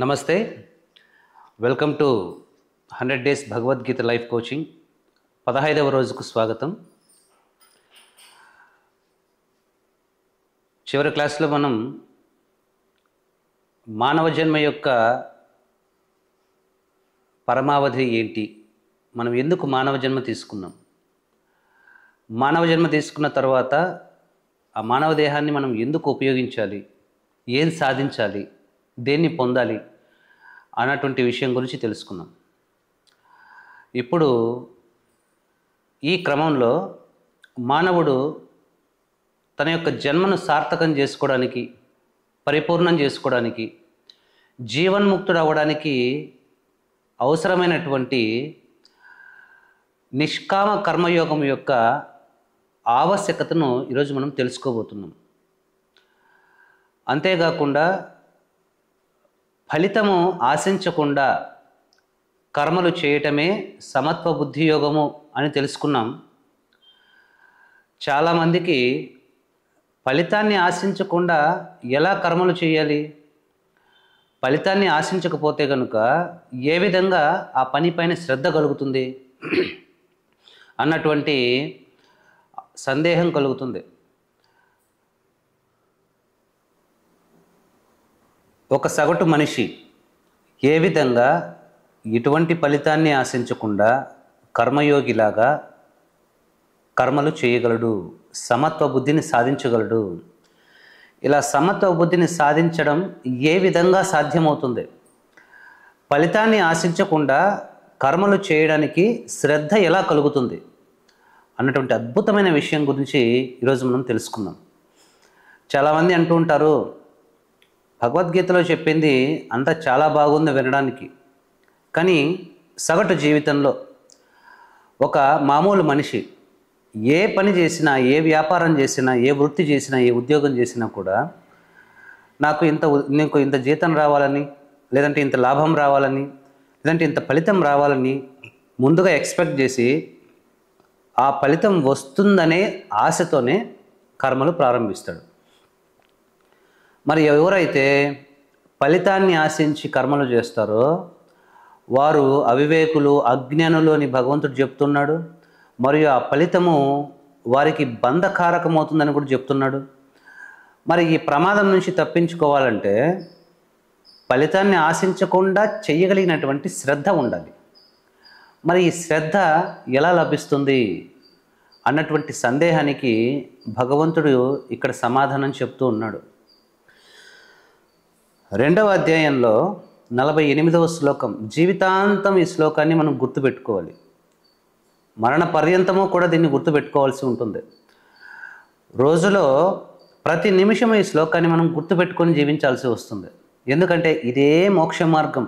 నమస్తే, welcome to 100 days Bhagavad Gita life coaching 15వ రోజుకు స్వాగతం. చివరి క్లాస్లో మనం మానవ జన్మ యొక్క పరమావధి ఏంటి, మనం ఎందుకు మానవ జన్మ తీసుకున్నాం, మానవ జన్మ తీసుకున్న తర్వాత ఆ మానవ దేహాన్ని మనం ఎందుకు ఉపయోగించాలి, ఏం సాధించాలి, దేన్ని పొందాలి అన్నటువంటి విషయం గురించి తెలుసుకున్నాం. ఇప్పుడు ఈ క్రమంలో మానవుడు తన యొక్క జన్మను సార్థకం చేసుకోవడానికి, పరిపూర్ణం చేసుకోవడానికి, జీవన్ముక్తుడు అవ్వడానికి అవసరమైనటువంటి నిష్కామ కర్మయోగం యొక్క ఆవశ్యకతను ఈరోజు మనం తెలుసుకోబోతున్నాం. అంతేకాకుండా ఫలితము ఆశించకుండా కర్మలు చేయటమే సమత్వ బుద్ధి యోగము అని తెలుసుకున్నాం. చాలామందికి ఫలితాన్ని ఆశించకుండా ఎలా కర్మలు చేయాలి, ఫలితాన్ని ఆశించకపోతే కనుక ఏ విధంగా ఆ పనిపైన శ్రద్ధ కలుగుతుంది అన్నటువంటి సందేహం కలుగుతుంది. ఒక సగటు మనిషి ఏ విధంగా ఎటువంటి ఫలితాన్ని ఆశించకుండా కర్మయోగిలాగా కర్మలు చేయగలడు, సమత్వ బుద్ధిని సాధించగలడు? ఇలా సమత్వ బుద్ధిని సాధించడం ఏ విధంగా సాధ్యమవుతుంది? ఫలితాన్ని ఆశించకుండా కర్మలు చేయడానికి శ్రద్ధ ఎలా కలుగుతుంది అన్నటువంటి అద్భుతమైన విషయం గురించి ఈరోజు మనం తెలుసుకుందాం. చాలామంది అంటూ ఉంటారు, భగవద్గీతలో చెప్పింది అంతా చాలా బాగుంది వినడానికి, కానీ సగటు జీవితంలో ఒక మామూలు మనిషి ఏ పని చేసినా, ఏ వ్యాపారం చేసినా, ఏ వృత్తి చేసినా, ఏ ఉద్యోగం చేసినా కూడా నీకు ఇంత జీతం రావాలని, లేదంటే ఇంత లాభం రావాలని, లేదంటే ఇంత ఫలితం రావాలని ముందుగా ఎక్స్పెక్ట్ చేసి ఆ ఫలితం వస్తుందనే ఆశతోనే కర్మలు ప్రారంభిస్తాడు. మరి ఎవరైతే ఫలితాన్ని ఆశించి కర్మలు చేస్తారో వారు అవివేకులు, అజ్ఞానులు అని భగవంతుడు చెప్తున్నాడు. మరియు ఆ ఫలితము వారికి బంధకారకమవుతుందని కూడా చెప్తున్నాడు. మరి ఈ ప్రమాదం నుంచి తప్పించుకోవాలంటే ఫలితాన్ని ఆశించకుండా చేయగలిగినటువంటి శ్రద్ధ ఉండాలి. మరి ఈ శ్రద్ధ ఎలా లభిస్తుంది అన్నటువంటి సందేహానికి భగవంతుడు ఇక్కడ సమాధానం చెప్తూ ఉన్నాడు. 2వ అధ్యాయంలో 48వ శ్లోకం. జీవితాంతం ఈ శ్లోకాన్ని మనం గుర్తుపెట్టుకోవాలి, మరణ పర్యంతము కూడా దీన్ని గుర్తుపెట్టుకోవాల్సి ఉంటుంది. రోజులో ప్రతి నిమిషం ఈ శ్లోకాన్ని మనం గుర్తుపెట్టుకొని జీవించాల్సి వస్తుంది. ఎందుకంటే ఇదే మోక్ష మార్గం.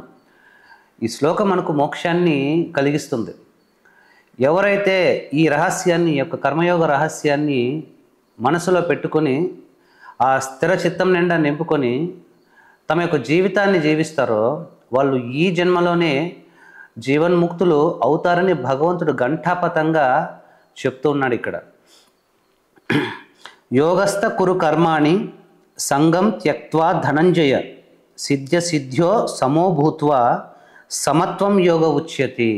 ఈ శ్లోకం మనకు మోక్షాన్ని కలిగిస్తుంది. ఎవరైతే ఈ రహస్యాన్ని, యొక్క కర్మయోగ రహస్యాన్ని మనసులో పెట్టుకొని ఆ స్థిర చిత్తం నిండా నింపుకొని తమ యొక్క జీవితాన్ని జీవిస్తారో వాళ్ళు ఈ జన్మలోనే జీవన్ముక్తులు అవుతారని భగవంతుడు ఘంటాపథంగా చెప్తూ ఉన్నాడు ఇక్కడ. యోగస్థ కురు కర్మాణి సంగం త్యక్త్వా ధనంజయ సిద్ధ్య సిద్ధ్యో సమో భూత్వా సమత్వం యోగ ఉచ్యతి.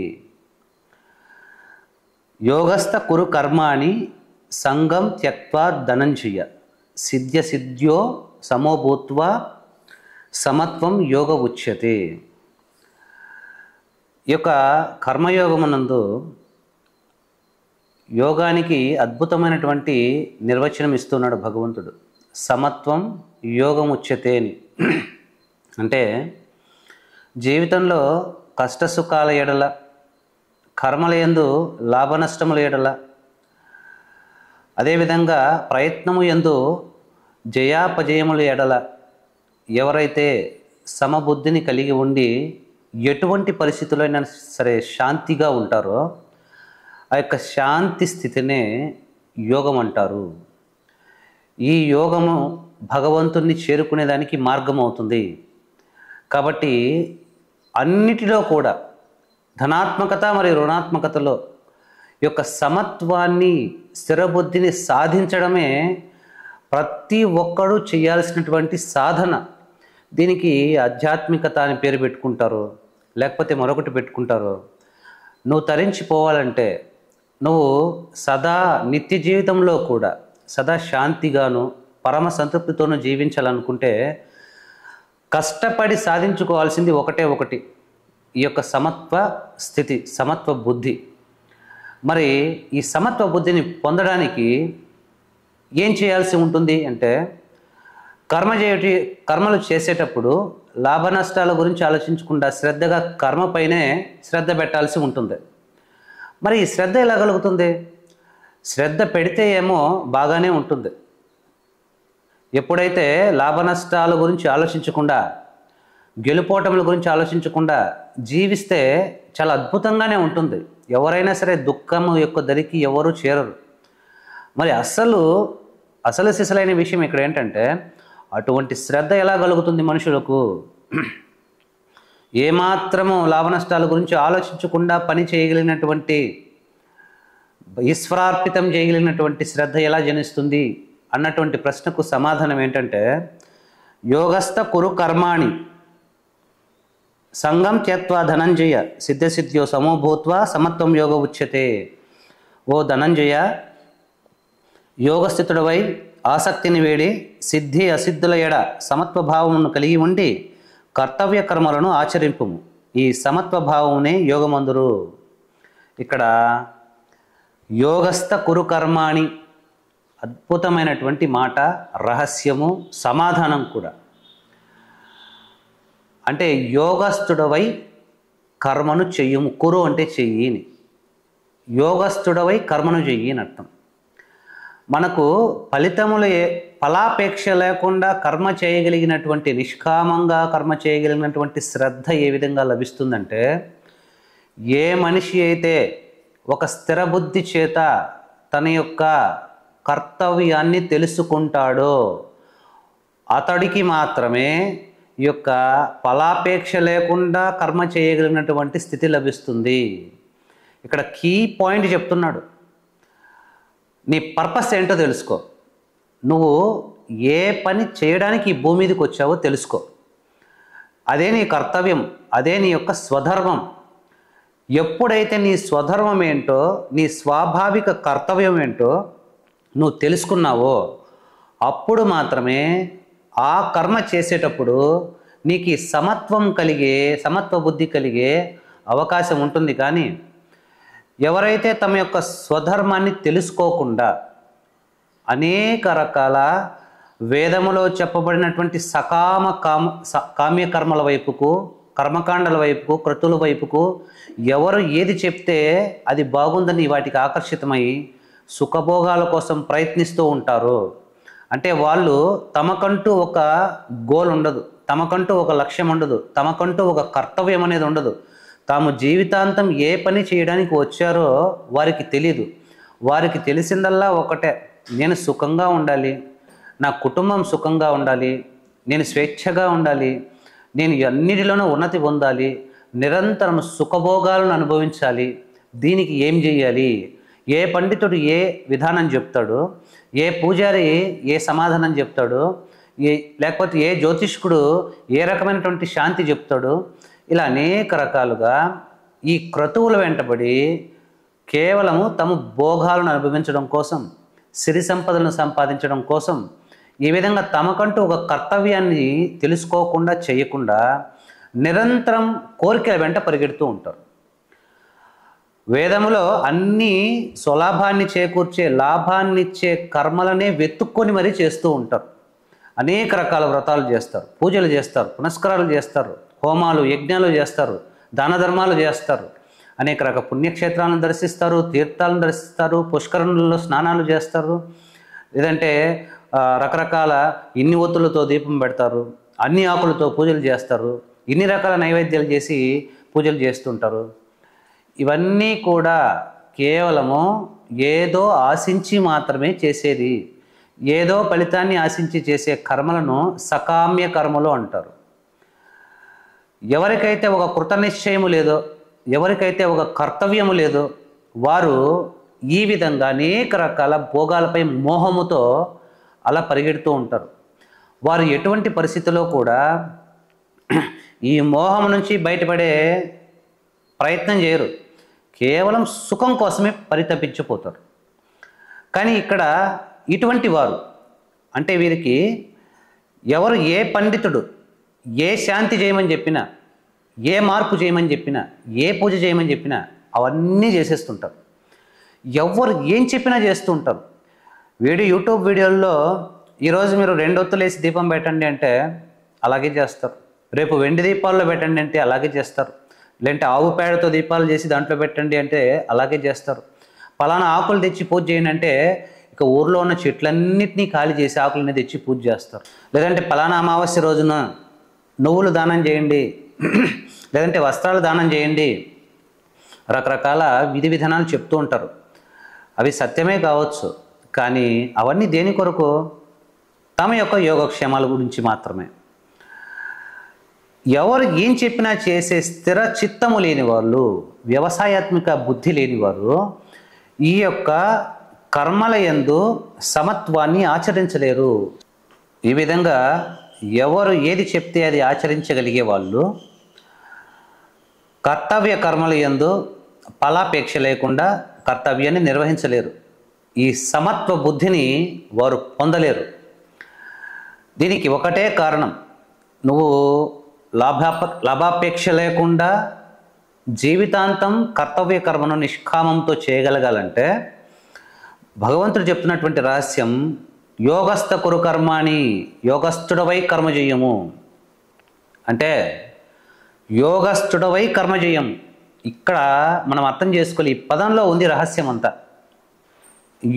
యోగస్థ కురు కర్మాణి సంగం త్యక్త్వా ధనంజయ సిద్ధ్య సిద్ధ్యో సమో భూత్వా సమత్వం యోగ ఉచ్యతే. ఈ యొక్క కర్మయోగమునందు యోగానికి అద్భుతమైనటువంటి నిర్వచనం ఇస్తున్నాడు భగవంతుడు. సమత్వం యోగం ఉచ్యతే అని అంటే జీవితంలో కష్టసుఖాల ఎడల, కర్మల యందు లాభ నష్టముల ఎడల, అదేవిధంగా ప్రయత్నము యందు జయాపజయముల ఎడల ఎవరైతే సమబుద్ధిని కలిగి ఉండి ఎటువంటి పరిస్థితులైనా సరే శాంతిగా ఉంటారో ఆ యొక్క శాంతి స్థితినే యోగం అంటారు. ఈ యోగము భగవంతుణ్ణి చేరుకునేదానికి మార్గం అవుతుంది. కాబట్టి అన్నిటిలో కూడా ధనాత్మకత మరియు రుణాత్మకతలో యొక్క సమత్వాన్ని, స్థిరబుద్ధిని సాధించడమే ప్రతి ఒక్కరూ చేయాల్సినటువంటి సాధన. దీనికి ఆధ్యాత్మికత అని పేరు పెట్టుకుంటారు, లేకపోతే మరొకటి పెట్టుకుంటారు. నువ్వు తరించిపోవాలంటే, నువ్వు సదా నిత్య జీవితంలో కూడా సదా శాంతిగాను పరమ సంతృప్తితోనూ జీవించాలనుకుంటే కష్టపడి సాధించుకోవాల్సింది ఒకటే ఒకటి, ఈ యొక్క సమత్వ స్థితి, సమత్వ బుద్ధి. మరి ఈ సమత్వ బుద్ధిని పొందడానికి ఏం చేయాల్సి ఉంటుంది అంటే, కర్మలు చేసేటప్పుడు లాభ నష్టాల గురించి ఆలోచించకుండా శ్రద్ధగా కర్మపైనే శ్రద్ధ పెట్టాల్సి ఉంటుంది. మరి ఈ శ్రద్ధ ఎలా కలుగుతుంది? శ్రద్ధ పెడితే ఏమో బాగానే ఉంటుంది. ఎప్పుడైతే లాభ నష్టాల గురించి ఆలోచించకుండా, గెలుపోటముల గురించి ఆలోచించకుండా జీవిస్తే చాలా అద్భుతంగానే ఉంటుంది. ఎవరైనా సరే దుఃఖము యొక్క దరికి ఎవరు చేరరు. మరి అసలు సిసలైన విషయం ఇక్కడ ఏంటంటే, అటువంటి శ్రద్ధ ఎలా కలుగుతుంది మనుషులకు? ఏమాత్రము లాభ నష్టాల గురించి ఆలోచించకుండా పని చేయగలిగినటువంటి, ఈశ్వరార్పితం చేయగలిగినటువంటి శ్రద్ధ ఎలా జనిస్తుంది అన్నటువంటి ప్రశ్నకు సమాధానం ఏంటంటే, యోగస్థ కురు కర్మాణి సంగం త్యక్త్వా ధనంజయ సిద్ధ్యో సమోభూత్వా సమత్వం యోగ ఉచ్యతే. ఓ ధనంజయ, యోగస్థితుడవై ఆసక్తిని వేడి సిద్ధి అసిద్ధుల ఎడ సమత్వ భావమును కలిగి ఉండి కర్తవ్య కర్మలను ఆచరింపుము. ఈ సమత్వ భావమునే యోగమందురు. ఇక్కడ యోగస్థ కురు కర్మాణి అద్భుతమైనటువంటి మాట, రహస్యము, సమాధానం కూడా. అంటే యోగస్థుడవై కర్మను చెయ్యము. కురు అంటే చెయ్యిని, యోగస్థుడవై కర్మను చెయ్యి అని అర్థం. మనకు ఫలాపేక్ష లేకుండా కర్మ చేయగలిగినటువంటి, నిష్కామంగా కర్మ చేయగలిగినటువంటి శ్రద్ధ ఏ విధంగా లభిస్తుందంటే, ఏ మనిషి అయితే ఒక స్థిర బుద్ధి చేత తన యొక్క కర్తవ్యాన్ని తెలుసుకుంటాడో అతడికి మాత్రమే ఈ యొక్క ఫలాపేక్ష లేకుండా కర్మ చేయగలిగినటువంటి స్థితి లభిస్తుంది. ఇక్కడ కీ పాయింట్ చెప్తున్నాడు. నీ పర్పస్ ఏంటో తెలుసుకో. నువ్వు ఏ పని చేయడానికి ఈ భూమి మీదకి వచ్చావో తెలుసుకో. అదే నీ కర్తవ్యం, అదే నీ యొక్క స్వధర్మం. ఎప్పుడైతే నీ స్వధర్మం ఏంటో, నీ స్వాభావిక కర్తవ్యం ఏంటో నువ్వు తెలుసుకున్నావో అప్పుడు మాత్రమే ఆ కర్మ చేసేటప్పుడు నీకు సమత్వ బుద్ధి కలిగే అవకాశం ఉంటుంది. కానీ ఎవరైతే తమ యొక్క స్వధర్మాన్ని తెలుసుకోకుండా అనేక రకాల వేదములో చెప్పబడినటువంటి కామ్యకర్మల వైపుకు, కర్మకాండల వైపుకు, క్రతుల వైపుకు ఎవరు ఏది చెప్తే అది బాగుందని వాటికి ఆకర్షితమై సుఖభోగాల కోసం ప్రయత్నిస్తూ ఉంటారు. అంటే వాళ్ళు తమకంటూ ఒక గోల్ ఉండదు, తమకంటూ ఒక లక్ష్యం ఉండదు, తమకంటూ ఒక కర్తవ్యం అనేది ఉండదు. తాము జీవితాంతం ఏ పని చేయడానికి వచ్చారో వారికి తెలీదు. వారికి తెలిసిందల్లా ఒకటే, నేను సుఖంగా ఉండాలి, నా కుటుంబం సుఖంగా ఉండాలి, నేను స్వేచ్ఛగా ఉండాలి, నేను అన్నిటిలోనూ ఉన్నతి పొందాలి, నిరంతరం సుఖభోగాలను అనుభవించాలి. దీనికి ఏం చేయాలి? ఏ పండితుడు ఏ విధానం చెప్తాడు, ఏ పూజారి ఏ సమాధానం చెప్తాడు, లేకపోతే ఏ జ్యోతిష్కుడు ఏ రకమైనటువంటి శాంతి చెప్తాడు, ఇలా అనేక రకాలుగా ఈ క్రతువుల వెంటబడి కేవలము తమ భోగాలను అనుభవించడం కోసం, సిరి సంపదలను సంపాదించడం కోసం ఈ విధంగా తమకంటూ ఒక కర్తవ్యాన్ని తెలుసుకోకుండా చేయకుండా నిరంతరం కోరికల వెంట పరిగెడుతూ ఉంటారు. వేదములో అన్నీ స్వలాభాన్ని చేకూర్చే, లాభాన్నిచ్చే కర్మలనే వెతుక్కొని మరీ చేస్తూ ఉంటారు. అనేక రకాల వ్రతాలు చేస్తారు, పూజలు చేస్తారు, పునస్కారాలు చేస్తారు, హోమాలు యజ్ఞాలు చేస్తారు, దాన ధర్మాలు చేస్తారు, అనేక రకాల పుణ్యక్షేత్రాలను దర్శిస్తారు, తీర్థాలను దర్శిస్తారు, పుష్కరణుల్లో స్నానాలు చేస్తారు, లేదంటే రకరకాల ఇన్ని ఒత్తులతో దీపం పెడతారు, అన్ని ఆకులతో పూజలు చేస్తారు, ఇన్ని రకాల నైవేద్యాలు చేసి పూజలు చేస్తుంటారు. ఇవన్నీ కూడా కేవలము ఏదో ఆశించి మాత్రమే చేసేది, ఏదో ఫలితాన్ని ఆశించి చేసే కర్మలను సకామ్య కర్మలు అంటారు. ఎవరికైతే ఒక కృతనిశ్చయము లేదో, ఎవరికైతే ఒక కర్తవ్యము లేదో వారు ఈ విధంగా అనేక రకాల భోగాలపై మోహముతో అలా పరిగెడుతూ ఉంటారు. వారు ఎటువంటి పరిస్థితిలో కూడా ఈ మోహం నుంచి బయటపడే ప్రయత్నం చేయరు, కేవలం సుఖం కోసమే పరితపించిపోతారు. కానీ ఇక్కడ ఇటువంటి వారు అంటే వీరికి ఎవరు ఏ పండితుడు ఏ శాంతి చేయమని చెప్పినా, ఏ మార్పు చేయమని చెప్పినా, ఏ పూజ చేయమని చెప్పినా అవన్నీ చేసేస్తుంటారు. ఎవరు ఏం చెప్పినా చేస్తూ ఉంటారు. యూట్యూబ్ వీడియోల్లో ఈరోజు మీరు 2 ఒత్తులు వేసి దీపం పెట్టండి అంటే అలాగే చేస్తారు, రేపు వెండి దీపాల్లో పెట్టండి అంటే అలాగే చేస్తారు, లేదంటే ఆవు పేడతో దీపాలు చేసి దాంట్లో పెట్టండి అంటే అలాగే చేస్తారు. పలానా ఆకులు తెచ్చి పూజ చేయండి అంటే ఇక ఊర్లో ఉన్న చెట్లన్నింటినీ ఖాళీ చేసి ఆకులని తెచ్చి పూజ చేస్తారు. లేదంటే పలానా అమావాస్య రోజున నువ్వులు దానం చేయండి, లేదంటే వస్త్రాలు దానం చేయండి, రకరకాల విధి విధానాలు చెప్తూ ఉంటారు. అవి సత్యమే కావచ్చు, కానీ అవన్నీ దేని కొరకు? తమ యొక్క యోగక్షేమాల గురించి మాత్రమే. ఎవరు ఏం చెప్పినా చేసే స్థిర చిత్తము లేని వాళ్ళు, వ్యవసాయాత్మక బుద్ధి లేనివారు ఈ యొక్క కర్మల యందు సమత్వాన్ని ఆచరించలేరు. ఈ విధంగా ఎవరు ఏది చెప్తే అది ఆచరించగలిగే వాళ్ళు కర్తవ్య కర్మల యందు ఫలాపేక్ష లేకుండా కర్తవ్యాన్ని నిర్వహించలేరు. ఈ సమత్వ బుద్ధిని వారు పొందలేరు. దీనికి ఒకటే కారణం, నువ్వు లాభాపేక్ష లేకుండా జీవితాంతం కర్తవ్య కర్మను నిష్కామంతో చేయగలగాలంటే భగవంతుడు చెప్తున్నటువంటి రహస్యం యోగస్థ కురు కర్మాణి, యోగస్థుడవై కర్మ చెయ్యము అంటే యోగస్థుడవై కర్మ చెయ్యం. ఇక్కడ మనం అర్థం చేసుకోవాలి, ఈ పదంలో ఉంది రహస్యం అంతా.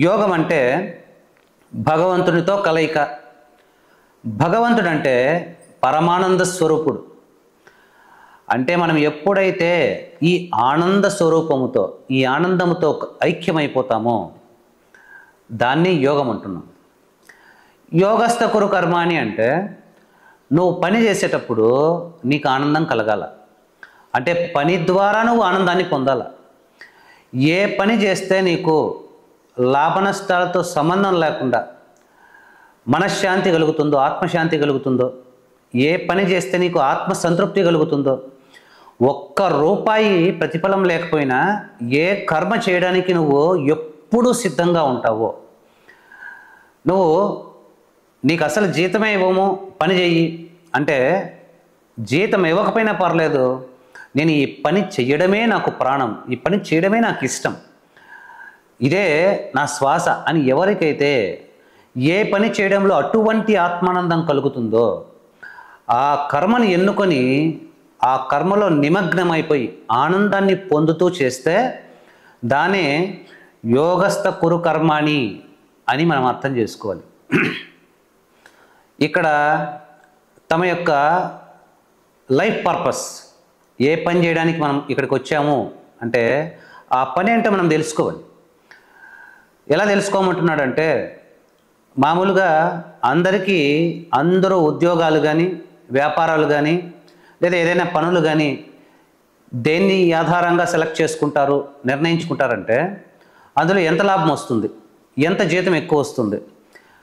యోగం అంటే భగవంతునితో కలయిక. భగవంతుడు అంటే పరమానంద స్వరూపుడు. అంటే మనం ఎప్పుడైతే ఈ ఆనంద స్వరూపముతో, ఈ ఆనందముతో ఐక్యమైపోతామో దాన్ని యోగం అంటున్నాం. యోగస్థ కురు కర్మాణి అంటే నువ్వు పని చేసేటప్పుడు నీకు ఆనందం కలగాల, అంటే పని ద్వారా నువ్వు ఆనందాన్ని పొందాల. ఏ పని చేస్తే నీకు లాభ నష్టాలతో సంబంధం లేకుండా మనశ్శాంతి కలుగుతుందో, ఆత్మశాంతి కలుగుతుందో, ఏ పని చేస్తే నీకు ఆత్మసంతృప్తి కలుగుతుందో, ఒక్క రూపాయి ప్రతిఫలం లేకపోయినా ఏ కర్మ చేయడానికి నువ్వు ఎప్పుడూ సిద్ధంగా ఉంటావో, నీకు అసలు జీతమే ఇవ్వము పని చెయ్యి అంటే జీతం ఇవ్వకపోయినా పర్లేదు, నేను ఈ పని చెయ్యడమే నాకు ప్రాణం, ఈ పని చేయడమే నాకు ఇష్టం, ఇదే నా శ్వాస అని ఎవరికైతే ఏ పని చేయడంలో అటువంటి ఆత్మానందం కలుగుతుందో ఆ కర్మని ఎన్నుకొని ఆ కర్మలో నిమగ్నమైపోయి ఆనందాన్ని పొందుతూ చేస్తే దానే యోగస్థ కురు కర్మాణి అని మనం అర్థం చేసుకోవాలి. ఇక్కడ తమ యొక్క లైఫ్ పర్పస్, ఏ పని చేయడానికి మనం ఇక్కడికి వచ్చాము అంటే ఆ పని అంటే మనం తెలుసుకోవాలి. ఎలా తెలుసుకోమంటున్నాడంటే మామూలుగా అందరూ ఉద్యోగాలు కానీ వ్యాపారాలు కానీ లేదా ఏదైనా పనులు కానీ దేన్ని ఆధారంగా సెలెక్ట్ చేసుకుంటారు, నిర్ణయించుకుంటారంటే అందులో ఎంత లాభం వస్తుంది, ఎంత జీతం ఎక్కువ వస్తుంది,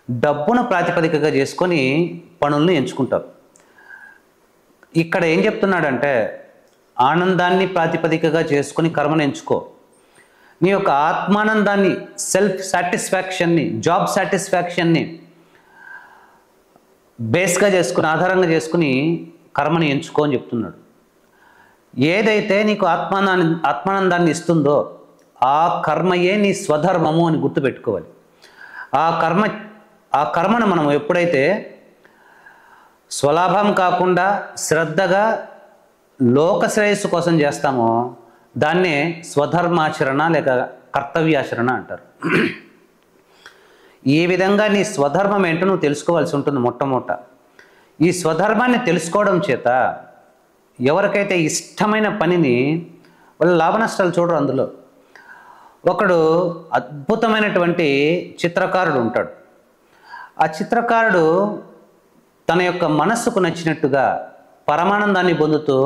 డబ్బును ప్రాతిపదికగా చేసుకొని పనులను ఎంచుకుంటారు. ఇక్కడ ఏం చెప్తున్నాడంటే ఆనందాన్ని ప్రాతిపదికగా చేసుకొని కర్మను ఎంచుకో. నీ యొక్క ఆత్మానందాన్ని, సెల్ఫ్ సాటిస్ఫాక్షన్ని, జాబ్ సాటిస్ఫాక్షన్ని బేస్గా చేసుకుని, ఆధారంగా చేసుకుని కర్మని ఎంచుకో అని చెప్తున్నాడు. ఏదైతే నీకు ఆత్మానందాన్ని ఇస్తుందో ఆ కర్మయే నీ స్వధర్మము అని గుర్తుపెట్టుకోవాలి. ఆ కర్మను మనం ఎప్పుడైతే స్వలాభం కాకుండా శ్రద్ధగా లోక శ్రేయస్సు కోసం చేస్తామో దాన్నే స్వధర్మాచరణ లేక కర్తవ్యాచరణ అంటారు. ఈ విధంగా నీ స్వధర్మం ఏంటో నువ్వు తెలుసుకోవాల్సి ఉంటుంది. మొట్టమొదట ఈ స్వధర్మాన్ని తెలుసుకోవడం చేత ఎవరికైతే ఇష్టమైన పనిని వాళ్ళు లాభ నష్టాలు చూడరు. అందులో ఒకడు అద్భుతమైనటువంటి చిత్రకారుడు ఉంటాడు. ఆ చిత్రకారుడు తన యొక్క మనస్సుకు నచ్చినట్టుగా పరమానందాన్ని పొందుతూ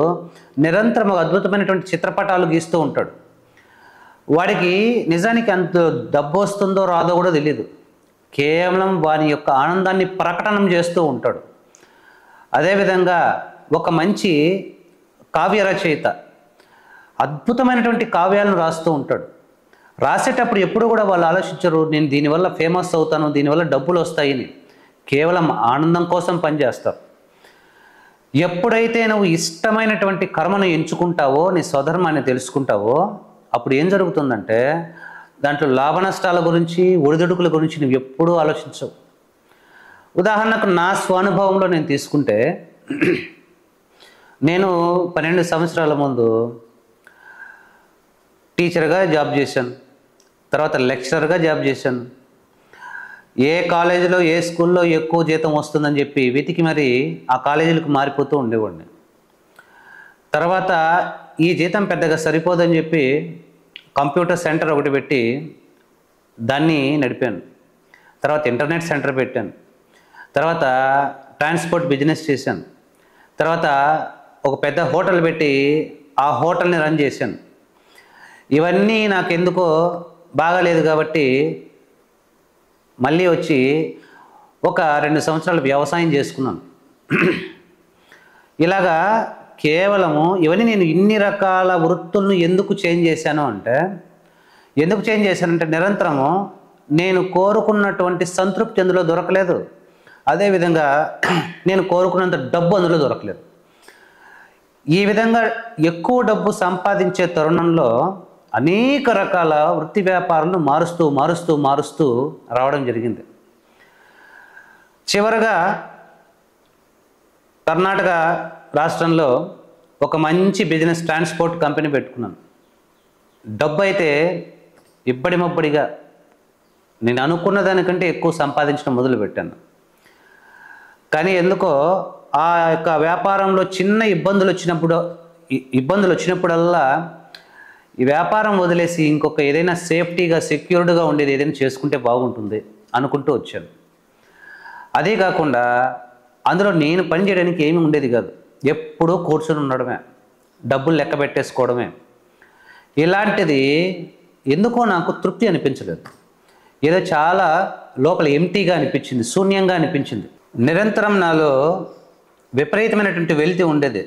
నిరంతరం అద్భుతమైనటువంటి చిత్రపటాలు గీస్తూ ఉంటాడు. వాడికి నిజానికి అంత డబ్బు వస్తుందో రాదో కూడా తెలియదు, కేవలం వాని యొక్క ఆనందాన్ని ప్రకటనం చేస్తూ ఉంటాడు. అదేవిధంగా ఒక మంచి కావ్య రచయిత, అద్భుతమైనటువంటి కావ్యాలను రాస్తూ ఉంటాడు. రాసేటప్పుడు ఎప్పుడు కూడా వాళ్ళు ఆలోచించరు నేను దీనివల్ల ఫేమస్ అవుతాను, దీనివల్ల డబ్బులు వస్తాయని. కేవలం ఆనందం కోసం పనిచేస్తారు. ఎప్పుడైతే నువ్వు ఇష్టమైనటువంటి కర్మను ఎంచుకుంటావో, నీ స్వధర్మాన్ని తెలుసుకుంటావో, అప్పుడు ఏం జరుగుతుందంటే దాంట్లో లాభ నష్టాల గురించి, ఒడిదుడుకుల గురించి నువ్వు ఎప్పుడూ ఆలోచించవు. ఉదాహరణకు నా స్వానుభవంలో నేను తీసుకుంటే, నేను 12 సంవత్సరాల ముందు టీచర్గా జాబ్ చేశాను, తర్వాత లెక్చరర్గా జాబ్ చేశాను. ఏ కాలేజీలో ఏ స్కూల్లో ఎక్కువ జీతం వస్తుందని చెప్పి వెతికి మరి ఆ కాలేజీలకు మారిపోతూ ఉండేవాడిని. తర్వాత ఈ జీతం పెద్దగా సరిపోదని చెప్పి కంప్యూటర్ సెంటర్ ఒకటి పెట్టి దాన్ని నడిపాను. తర్వాత ఇంటర్నెట్ సెంటర్ పెట్టాను. తర్వాత ట్రాన్స్పోర్ట్ బిజినెస్ చేశాను. తర్వాత ఒక పెద్ద హోటల్ పెట్టి ఆ హోటల్ని రన్ చేశాను. ఇవన్నీ నాకు ఎందుకో బాగాలేదు కాబట్టి మళ్ళీ వచ్చి ఒక 2 సంవత్సరాలు వ్యవసాయం చేసుకున్నాను. ఇలాగా కేవలము ఇవన్నీ నేను ఇన్ని రకాల వృత్తులను ఎందుకు చేంజ్ చేశాను అంటే, నిరంతరము నేను కోరుకున్నటువంటి సంతృప్తి అందులో దొరకలేదు. అదేవిధంగా నేను కోరుకున్నంత డబ్బు అందులో దొరకలేదు. ఈ విధంగా ఎక్కువ డబ్బు సంపాదించే తరుణంలో అనేక రకాల వృత్తి వ్యాపారాలను మారుస్తూ రావడం జరిగింది. చివరగా కర్ణాటక రాష్ట్రంలో ఒక మంచి బిజినెస్ ట్రాన్స్పోర్ట్ కంపెనీ పెట్టుకున్నాను. డబ్బు అయితే ఇబ్బడిమబ్బడిగా నేను అనుకున్న దానికంటే ఎక్కువ సంపాదించడం మొదలుపెట్టాను. కానీ ఎందుకో ఆ యొక్క వ్యాపారంలో చిన్న ఇబ్బందులు వచ్చినప్పుడల్లా ఈ వ్యాపారం వదిలేసి ఇంకొక ఏదైనా సేఫ్టీగా, సెక్యూర్డ్గా ఉండేది ఏదైనా చేసుకుంటే బాగుంటుంది అనుకుంటూ వచ్చాను. అదే కాకుండా అందులో నేను పని చేయడానికి ఏమీ ఉండేది కాదు. ఎప్పుడూ కూర్చొని ఉండడమే, డబ్బులు లెక్క పెట్టేసుకోవడమే. ఇలాంటిది ఎందుకో నాకు తృప్తి అనిపించలేదు. ఏదో చాలా లోపల ఎంటీగా అనిపించింది, శూన్యంగా అనిపించింది. నిరంతరం నాలో విపరీతమైనటువంటి వెలితి ఉండేది.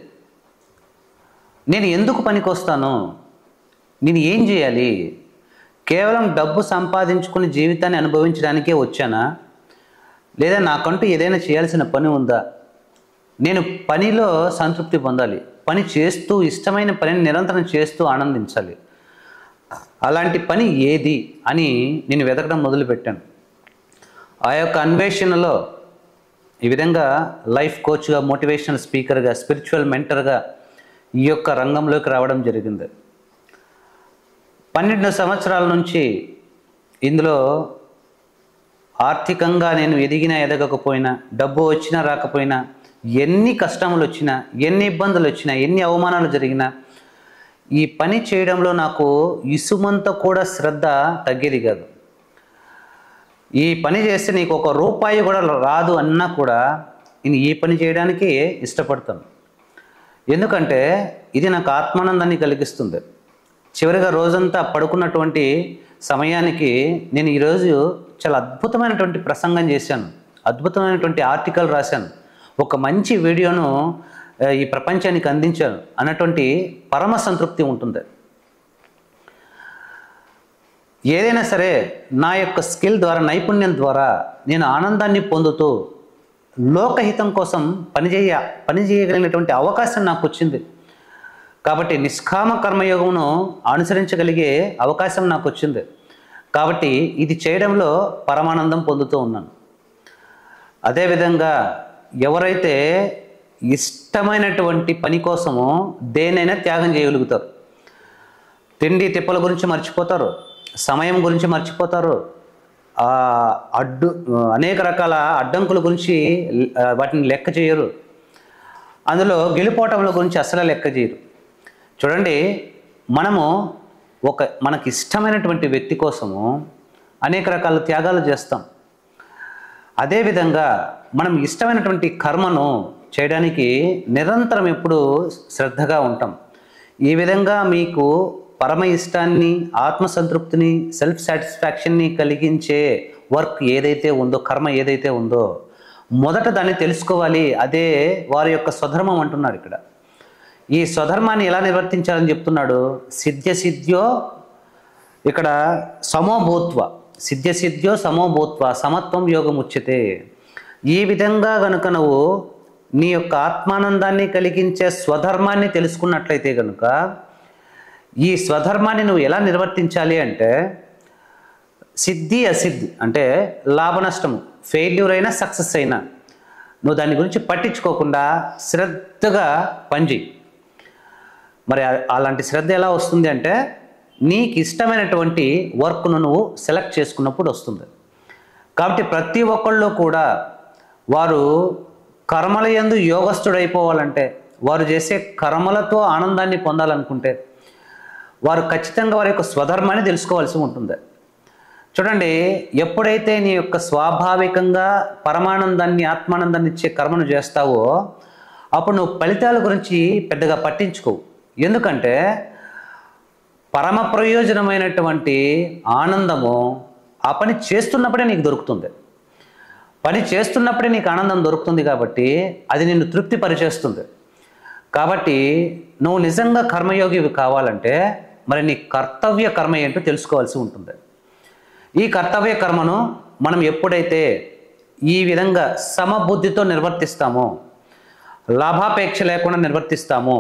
నేను ఎందుకు పనికొస్తాను? నేను ఏం చేయాలి? కేవలం డబ్బు సంపాదించుకుని జీవితాన్ని అనుభవించడానికే వచ్చానా, లేదా నాకంటూ ఏదైనా చేయాల్సిన పని ఉందా? నేను పనిలో సంతృప్తి పొందాలి, పని చేస్తూ ఇష్టమైన పనిని నిరంతరం చేస్తూ ఆనందించాలి. అలాంటి పని ఏది అని నేను వెతకడం మొదలుపెట్టాను. ఆ యొక్క అన్వేషణలో ఈ విధంగా లైఫ్ కోచ్గా, మోటివేషనల్ స్పీకర్గా, స్పిరిచువల్ మెంటర్గా ఈ యొక్క రంగంలోకి రావడం జరిగింది. 12 సంవత్సరాల నుంచి ఇందులో ఆర్థికంగా నేను ఎదిగినా ఎదగకపోయినా, డబ్బు వచ్చినా రాకపోయినా, ఎన్ని కష్టములు వచ్చినా, ఎన్ని ఇబ్బందులు వచ్చినా, ఎన్ని అవమానాలు జరిగినా, ఈ పని చేయడంలో నాకు ఇసుమంత కూడా శ్రద్ధ తగ్గేది కాదు. ఈ పని చేస్తే నీకు ఒక రూపాయి కూడా రాదు అన్నా కూడా నేను ఈ పని చేయడానికి ఇష్టపడతాను. ఎందుకంటే ఇది నాకు ఆత్మానందాన్ని కలిగిస్తుంది. చివరిగా రోజంతా పడుకున్నటువంటి సమయానికి నేను ఈరోజు చాలా అద్భుతమైనటువంటి ప్రసంగం చేశాను, అద్భుతమైనటువంటి ఆర్టికల్ రాశాను, ఒక మంచి వీడియోను ఈ ప్రపంచానికి అందించాను అన్నటువంటి పరమ సంతృప్తి ఉంటుంది. ఏదైనా సరే నా యొక్క స్కిల్ ద్వారా, నైపుణ్యం ద్వారా నేను ఆనందాన్ని పొందుతూ లోకహితం కోసం పనిచేయగలిగినటువంటి అవకాశం నాకు వచ్చింది. కాబట్టి నిష్కామ కర్మయోగమును అనుసరించగలిగే అవకాశం నాకు వచ్చింది. కాబట్టి ఇది చేయడంలో పరమానందం పొందుతూ ఉన్నాను. అదేవిధంగా ఎవరైతే ఇష్టమైనటువంటి పని కోసము దేనైనా త్యాగం చేయగలుగుతారు, తిండి తిప్పల గురించి మర్చిపోతారు, సమయం గురించి మర్చిపోతారు, అనేక రకాల అడ్డంకుల గురించి వాటిని లెక్క చేయరు, అందులో గెలుపోవటంల గురించి అసలు లెక్క చేయరు. చూడండి, మనము మనకి ఇష్టమైనటువంటి వ్యక్తి కోసము అనేక రకాల త్యాగాలు చేస్తాం. అదేవిధంగా మనం ఇష్టమైనటువంటి కర్మను చేయడానికి నిరంతరం ఎప్పుడు శ్రద్ధగా ఉంటాం. ఈ విధంగా మీకు పరమ ఇష్టాన్ని, మొదట దాన్ని తెలుసుకోవాలి. అదే వారి యొక్క స్వధర్మం అంటున్నాడు ఇక్కడ. ఈ స్వధర్మాన్ని ఎలా నిర్వర్తించాలని చెప్తున్నాడు. సిద్ధ్యో ఇక్కడ సమోభూత్వ, సిద్ధ్యో సమోభూత్వ సమత్వం యోగం ఉచ్యతే. ఈ విధంగా గనుక నువ్వు నీ యొక్క ఆత్మానందాన్ని కలిగించే స్వధర్మాన్ని తెలుసుకున్నట్లయితే కనుక ఈ స్వధర్మాన్ని నువ్వు ఎలా నిర్వర్తించాలి అంటే సిద్ధి అసిద్ధి అంటే లాభ నష్టము, ఫెయిల్యూర్ అయినా సక్సెస్ అయినా నువ్వు దాని గురించి పట్టించుకోకుండా శ్రద్ధగా పనిచేయి. మరి అలాంటి శ్రద్ధ ఎలా వస్తుంది అంటే నీకు ఇష్టమైనటువంటి వర్క్ను నువ్వు సెలెక్ట్ చేసుకున్నప్పుడు వస్తుంది. కాబట్టి ప్రతి ఒక్కళ్ళు కూడా వారు కర్మల యందు యోగస్థుడైపోవాలంటే, వారు చేసే కర్మలతో ఆనందాన్ని పొందాలనుకుంటే వారు ఖచ్చితంగా వారి యొక్క స్వధర్మాన్ని తెలుసుకోవాల్సి ఉంటుంది. చూడండి, ఎప్పుడైతే నీ యొక్క స్వాభావికంగా పరమానందాన్ని ఆత్మానందాన్ని ఇచ్చే కర్మను చేస్తావో అప్పుడు నువ్వు ఫలితాల గురించి పెద్దగా పట్టించుకోవు. ఎందుకంటే పరమ ప్రయోజనమైనటువంటి ఆనందము ఆ పని చేస్తున్నప్పుడే నీకు దొరుకుతుంది. పని చేస్తున్నప్పుడే నీకు ఆనందం దొరుకుతుంది కాబట్టి అది నిన్ను తృప్తి పరిచేస్తుంది. కాబట్టి నువ్వు నిజంగా కర్మయోగివి కావాలంటే మరి నీ కర్తవ్య కర్మ ఏంటో తెలుసుకోవాల్సి ఉంటుంది. ఈ కర్తవ్య కర్మను మనం ఎప్పుడైతే ఈ విధంగా సమబుద్ధితో నిర్వర్తిస్తామో, లాభాపేక్ష లేకుండా నిర్వర్తిస్తామో,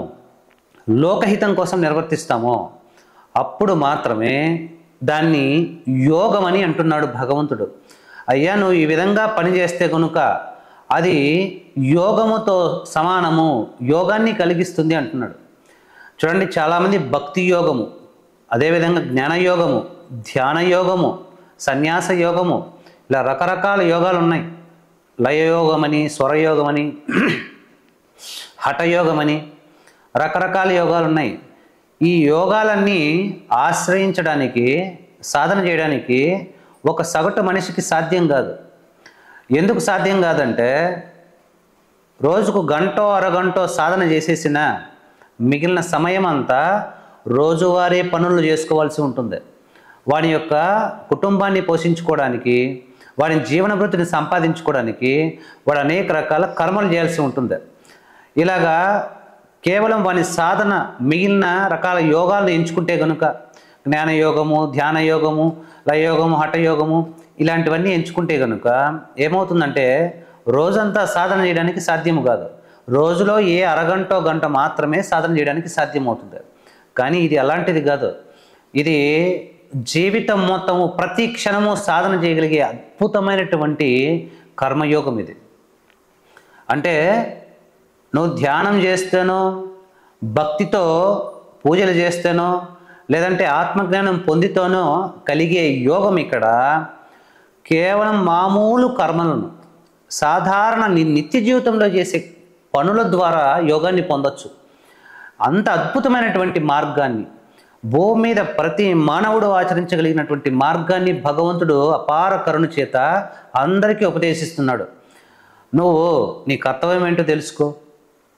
లోకహితం కోసం నిర్వర్తిస్తామో అప్పుడు మాత్రమే దాన్ని యోగమని అంటున్నాడు భగవంతుడు. అయ్యా, నువ్వు ఈ విధంగా పనిచేస్తే కనుక అది యోగముతో సమానము, యోగాన్ని కలిగిస్తుంది అంటున్నాడు. చూడండి, చాలామంది భక్తి యోగము, అదేవిధంగా జ్ఞానయోగము, ధ్యాన యోగము, సన్యాస యోగము, ఇలా రకరకాల యోగాలు ఉన్నాయి. లయయోగమని, స్వరయోగమని, హఠయోగమని రకరకాల యోగాలు ఉన్నాయి. ఈ యోగాలన్నీ ఆశ్రయించడానికి, సాధన చేయడానికి ఒక సగటు మనిషికి సాధ్యం కాదు. ఎందుకు సాధ్యం కాదంటే రోజుకు గంటో అరగంటో సాధన చేసేసిన మిగిలిన సమయం అంతా రోజువారీ పనులు చేసుకోవాల్సి ఉంటుంది. వాడి యొక్క కుటుంబాన్ని పోషించుకోవడానికి, వాడి జీవన వృత్తిని సంపాదించుకోవడానికి వాడు అనేక రకాల కర్మలు చేయాల్సి ఉంటుంది. ఇలాగా కేవలం వాని సాధన మిగిలిన రకాల యోగాలను ఎంచుకుంటే కనుక జ్ఞానయోగము, ధ్యానయోగము, లయయోగము, హఠయోగము ఇలాంటివన్నీ ఎంచుకుంటే కనుక ఏమవుతుందంటే రోజంతా సాధన చేయడానికి సాధ్యము కాదు. రోజులో ఏ అరగంటో గంట మాత్రమే సాధన చేయడానికి సాధ్యమవుతుంది. కానీ ఇది అలాంటిది కాదు. ఇది జీవితం మొత్తము ప్రతి క్షణము సాధన చేయగలిగే అద్భుతమైనటువంటి కర్మయోగం ఇది. అంటే నువ్వు ధ్యానం చేస్తేనో, భక్తితో పూజలు చేస్తేనో, లేదంటే ఆత్మజ్ఞానం పొందితేనో కలిగే యోగం ఇక్కడ కేవలం మామూలు కర్మలను, సాధారణ నిత్య జీవితంలో చేసే పనుల ద్వారా యోగాన్ని పొందొచ్చు. అంత అద్భుతమైనటువంటి మార్గాన్ని, భూమి మీద ప్రతి మానవుడు ఆచరించగలిగినటువంటి మార్గాన్ని భగవంతుడు అపార కరుణ చేత అందరికీ ఉపదేశిస్తున్నాడు. నువ్వు నీ కర్తవ్యం ఏంటో తెలుసుకో.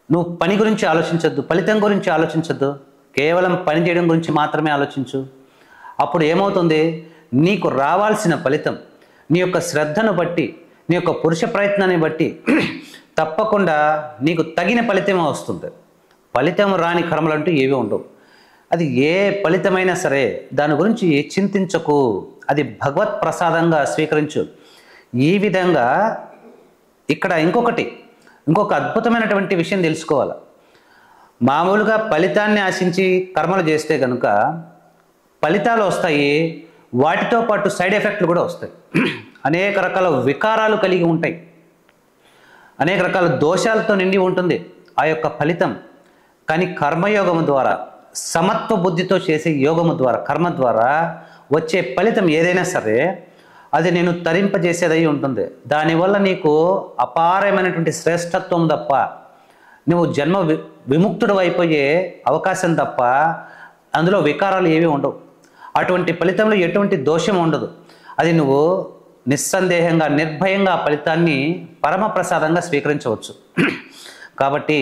నువ్వు పని గురించి ఆలోచించద్దు, ఫలితం గురించి ఆలోచించద్దు, కేవలం పని చేయడం గురించి మాత్రమే ఆలోచించు. అప్పుడు ఏమవుతుంది, నీకు రావాల్సిన ఫలితం నీ యొక్క శ్రద్ధను బట్టి, నీ యొక్క పురుష ప్రయత్నాన్ని బట్టి తప్పకుండా నీకు తగిన ఫలితమే వస్తుంది. ఫలితం రాని కర్మలంటూ ఏవి ఉండవు. అది ఏ ఫలితమైనా సరే దాని గురించి చింతించకు, అది భగవత్ ప్రసాదంగా స్వీకరించు. ఈ విధంగా ఇక్కడ ఇంకొక అద్భుతమైనటువంటి విషయం తెలుసుకోవాలి. మామూలుగా ఫలితాన్ని ఆశించి కర్మలు చేస్తే కనుక ఫలితాలు వస్తాయి, వాటితో పాటు సైడ్ ఎఫెక్ట్లు కూడా వస్తాయి. అనేక రకాల వికారాలు కలిగి ఉంటాయి, అనేక రకాల దోషాలతో నిండి ఉంటుంది ఆ యొక్క ఫలితం. కానీ కర్మయోగము ద్వారా, సమత్వ బుద్ధితో చేసే యోగము ద్వారా, కర్మ ద్వారా వచ్చే ఫలితం ఏదైనా సరే అది నేను తరింపజేసేదై ఉంటుంది. దానివల్ల నీకు అపారమైనటువంటి శ్రేష్టత్వం తప్ప, నువ్వు జన్మ విముక్తుడు అయిపోయే అవకాశం తప్ప అందులో వికారాలు ఏవి ఉండవు. అటువంటి ఫలితంలో ఎటువంటి దోషం ఉండదు. అది నువ్వు నిస్సందేహంగా, నిర్భయంగా ఆ ఫలితాన్ని పరమప్రసాదంగా స్వీకరించవచ్చు. కాబట్టి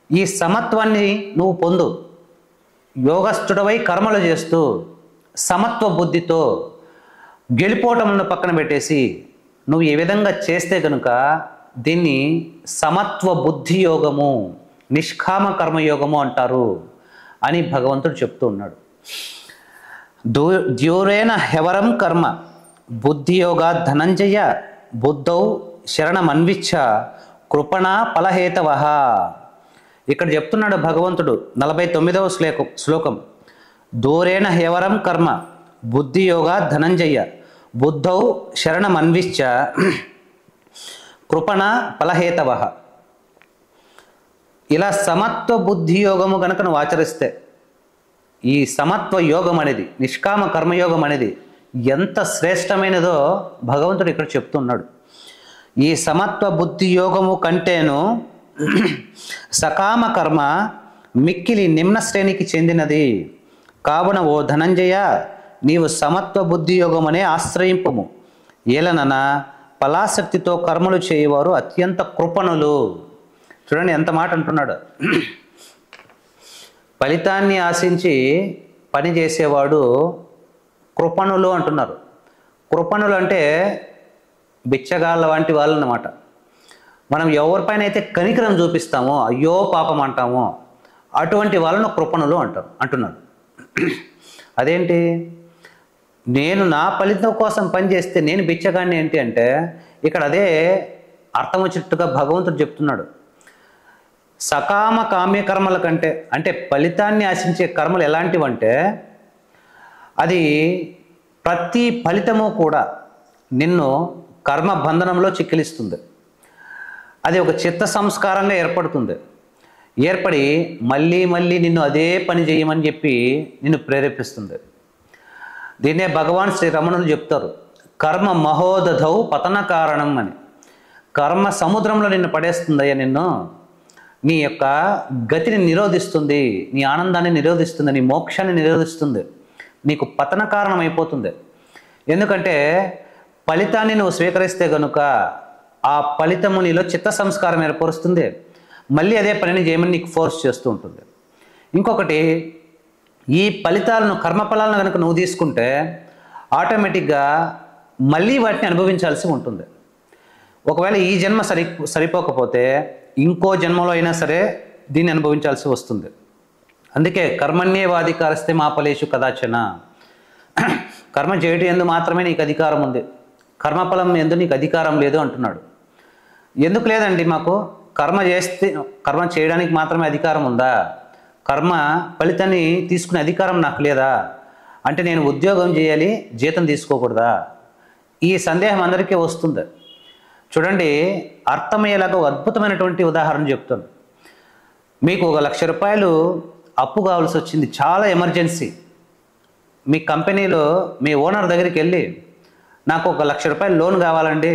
ఈ సమత్వాన్ని నువ్వు పొందు. యోగస్థుడవై కర్మలు చేస్తూ సమత్వ బుద్ధితో గెలిపోవటములను పక్కన పెట్టేసి నువ్వు ఏ విధంగా చేస్తే కనుక దీన్ని సమత్వ బుద్ధి యోగము, నిష్కామ కర్మయోగము అంటారు అని భగవంతుడు చెప్తూ ఉన్నాడు. ద్యూరేణ హెవరం కర్మ బుద్ధియోగ ధనంజయ బుద్ధౌ శరణమన్విచ్చ కృపణ ఫలహేతవ. ఇక్కడ చెప్తున్నాడు భగవంతుడు 49వ శ్లోకం. దూరేణ హేవరం కర్మ బుద్ధియోగ ధనంజయ బుద్ధౌ శరణమన్విచ్చ కృపణ ఫలహేతవ. ఇలా సమత్వ బుద్ధి యోగము కనుక నువ్వు ఆచరిస్తే, ఈ సమత్వ యోగం అనేది, నిష్కామ కర్మయోగం అనేది ఎంత శ్రేష్టమైనదో భగవంతుడు ఇక్కడ చెప్తున్నాడు. ఈ సమత్వ బుద్ధి యోగము కంటేను సకామ కర్మ మిక్కిలి నిమ్న శ్రేణికి చెందినది. కావున ఓ ధనంజయ, నీవు సమత్వ బుద్ధి యోగమనే ఆశ్రయింపము. ఏలనన ఫలాసక్తితో కర్మలు చేయవారు అత్యంత కృపణులు. చూడండి ఎంత మాట అంటున్నాడు. ఫలితాన్ని ఆశించి పని చేసేవాడు కృపణులు అంటున్నారు. కృపణులు అంటే బిచ్చగాళ్ళ వంటి వాళ్ళు అన్నమాట. మనం ఎవరిపైన అయితే కనికరం చూపిస్తామో, అయ్యో పాపం అంటామో, అటువంటి వాళ్ళను కృపణులు అంటున్నారు. అదేంటి, నేను నా ఫలితం కోసం పనిచేస్తే నేను బిచ్చగాడిని ఏంటి అంటే, ఇక్కడ అదే అర్థం వచ్చేట్టుగా భగవంతుడు చెప్తున్నాడు. సకామ కామ్య కర్మల కంటే, అంటే ఫలితాన్ని ఆశించే కర్మలు ఎలాంటివంటే, అది ప్రతి ఫలితము కూడా నిన్ను కర్మ బంధనంలో చిక్కిలిస్తుంది. అది ఒక చిత్త సంస్కారంగా ఏర్పడి మళ్ళీ మళ్ళీ నిన్ను అదే పని చేయమని చెప్పి నిన్ను ప్రేరేపిస్తుంది. దీన్నే భగవాన్ శ్రీ రమణులు చెప్తారు, కర్మ మహోదధౌ పతన కారణం అని. కర్మ సముద్రంలో నిన్ను పడేస్తుందయ్యా, నిన్ను నీ యొక్క గతిని నిరోధిస్తుంది, నీ ఆనందాన్ని నిరోధిస్తుంది, నీ మోక్షాన్ని నిరోధిస్తుంది, నీకు పతన కారణం అయిపోతుంది. ఎందుకంటే ఫలితాన్ని నువ్వు స్వీకరిస్తే గనుక ఆ ఫలితము నీలో చిత్త సంస్కారం ఏర్పరుస్తుంది, మళ్ళీ అదే పనిని చేయమని నీకు ఫోర్స్ చేస్తూ ఉంటుంది. ఇంకొకటి, ఈ ఫలితాలను, కర్మఫలాలను కనుక నువ్వు తీసుకుంటే ఆటోమేటిక్గా మళ్ళీ వాటిని అనుభవించాల్సి ఉంటుంది. ఒకవేళ ఈ జన్మ సరిపోకపోతే ఇంకో జన్మలో అయినా సరే దీన్ని అనుభవించాల్సి వస్తుంది. అందుకే కర్మణ్యేవాధికారస్తే మా ఫలేషు కదాచన. కర్మ చేయటం ఎందు మాత్రమే నీకు అధికారం ఉంది, కర్మఫలం ఎందు నీకు అధికారం లేదు అంటున్నాడు. ఎందుకు లేదండి, మాకు కర్మ చేయడానికి మాత్రమే అధికారం ఉందా, కర్మ ఫలితాన్ని తీసుకునే అధికారం నాకు లేదా అంటే నేను ఉద్యోగం చేయాలి, జీతం తీసుకోకూడదా? ఈ సందేహం అందరికీ వస్తుంది. చూడండి, అర్థమయ్యేలాగా ఒక అద్భుతమైనటువంటి ఉదాహరణ చెప్తాను. మీకు 1,00,000 రూపాయలు అప్పు కావాల్సి వచ్చింది, చాలా ఎమర్జెన్సీ. మీ కంపెనీలో మీ ఓనర్ దగ్గరికి వెళ్ళి, నాకు 1,00,000 రూపాయలు లోన్ కావాలండి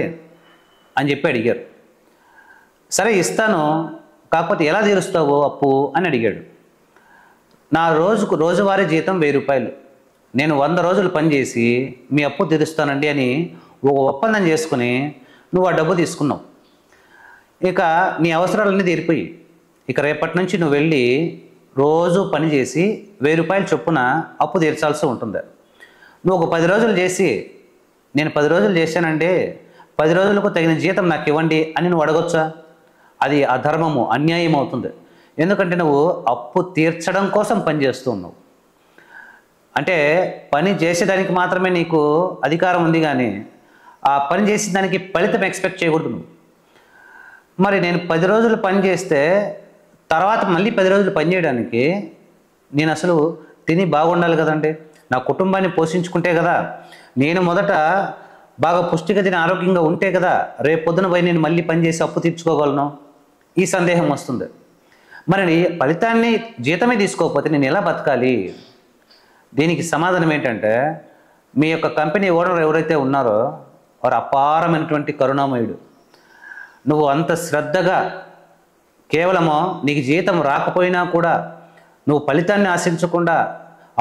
అని చెప్పి అడిగారు. సరే ఇస్తాను, కాకపోతే ఎలా తీరుస్తావు అప్పు అని అడిగాడు. నా రోజువారీ జీతం 1,000 రూపాయలు, నేను 100 రోజులు పనిచేసి మీ అప్పు తీరుస్తానండి అని ఒక ఒప్పందం చేసుకుని నువ్వు ఆ డబ్బు తీసుకున్నావు. ఇక నీ అవసరాలన్నీ తీరిపోయి, ఇక రేపటి నుంచి నువ్వు వెళ్ళి రోజు పని చేసి 1,000 రూపాయలు చొప్పున అప్పు తీర్చాల్సి ఉంటుంది. నువ్వు ఒక 10 రోజులు చేసి, నేను 10 రోజులు చేశానండి, 10 రోజులకు తగిన జీతం నాకు ఇవ్వండి అని నువ్వు అడగొచ్చా? అది అధర్మము, అన్యాయం అవుతుంది. ఎందుకంటే నువ్వు అప్పు తీర్చడం కోసం పని చేస్తూ ఉన్నావు. అంటే పని చేసేదానికి మాత్రమే నీకు అధికారం ఉంది, కానీ ఆ పని చేసే దానికి ఫలితం ఎక్స్పెక్ట్ చేయకూడదు నువ్వు. మరి నేను 10 రోజులు పని చేస్తే తర్వాత మళ్ళీ 10 రోజులు పని చేయడానికి నేను అసలు తిని బాగుండాలి కదండి, నా కుటుంబాన్ని పోషించుకుంటే కదా, నేను మొదట బాగా పుష్టిగా తిని ఆరోగ్యంగా ఉంటే కదా రేపు పొద్దున పోయి నేను మళ్ళీ పని చేసి అప్పు తీర్చుకోగలను. ఈ సందేహం వస్తుంది. మరి ఫలితాన్ని జీతమే తీసుకోకపోతే నేను ఎలా బతకాలి? దీనికి సమాధానం ఏంటంటే, మీ యొక్క కంపెనీ ఓనర్ ఎవరైతే ఉన్నారో వారు అపారమైనటువంటి కరుణామయుడు. నువ్వు అంత శ్రద్ధగా, కేవలము నీకు జీతం రాకపోయినా కూడా నువ్వు ఫలితాన్ని ఆశించకుండా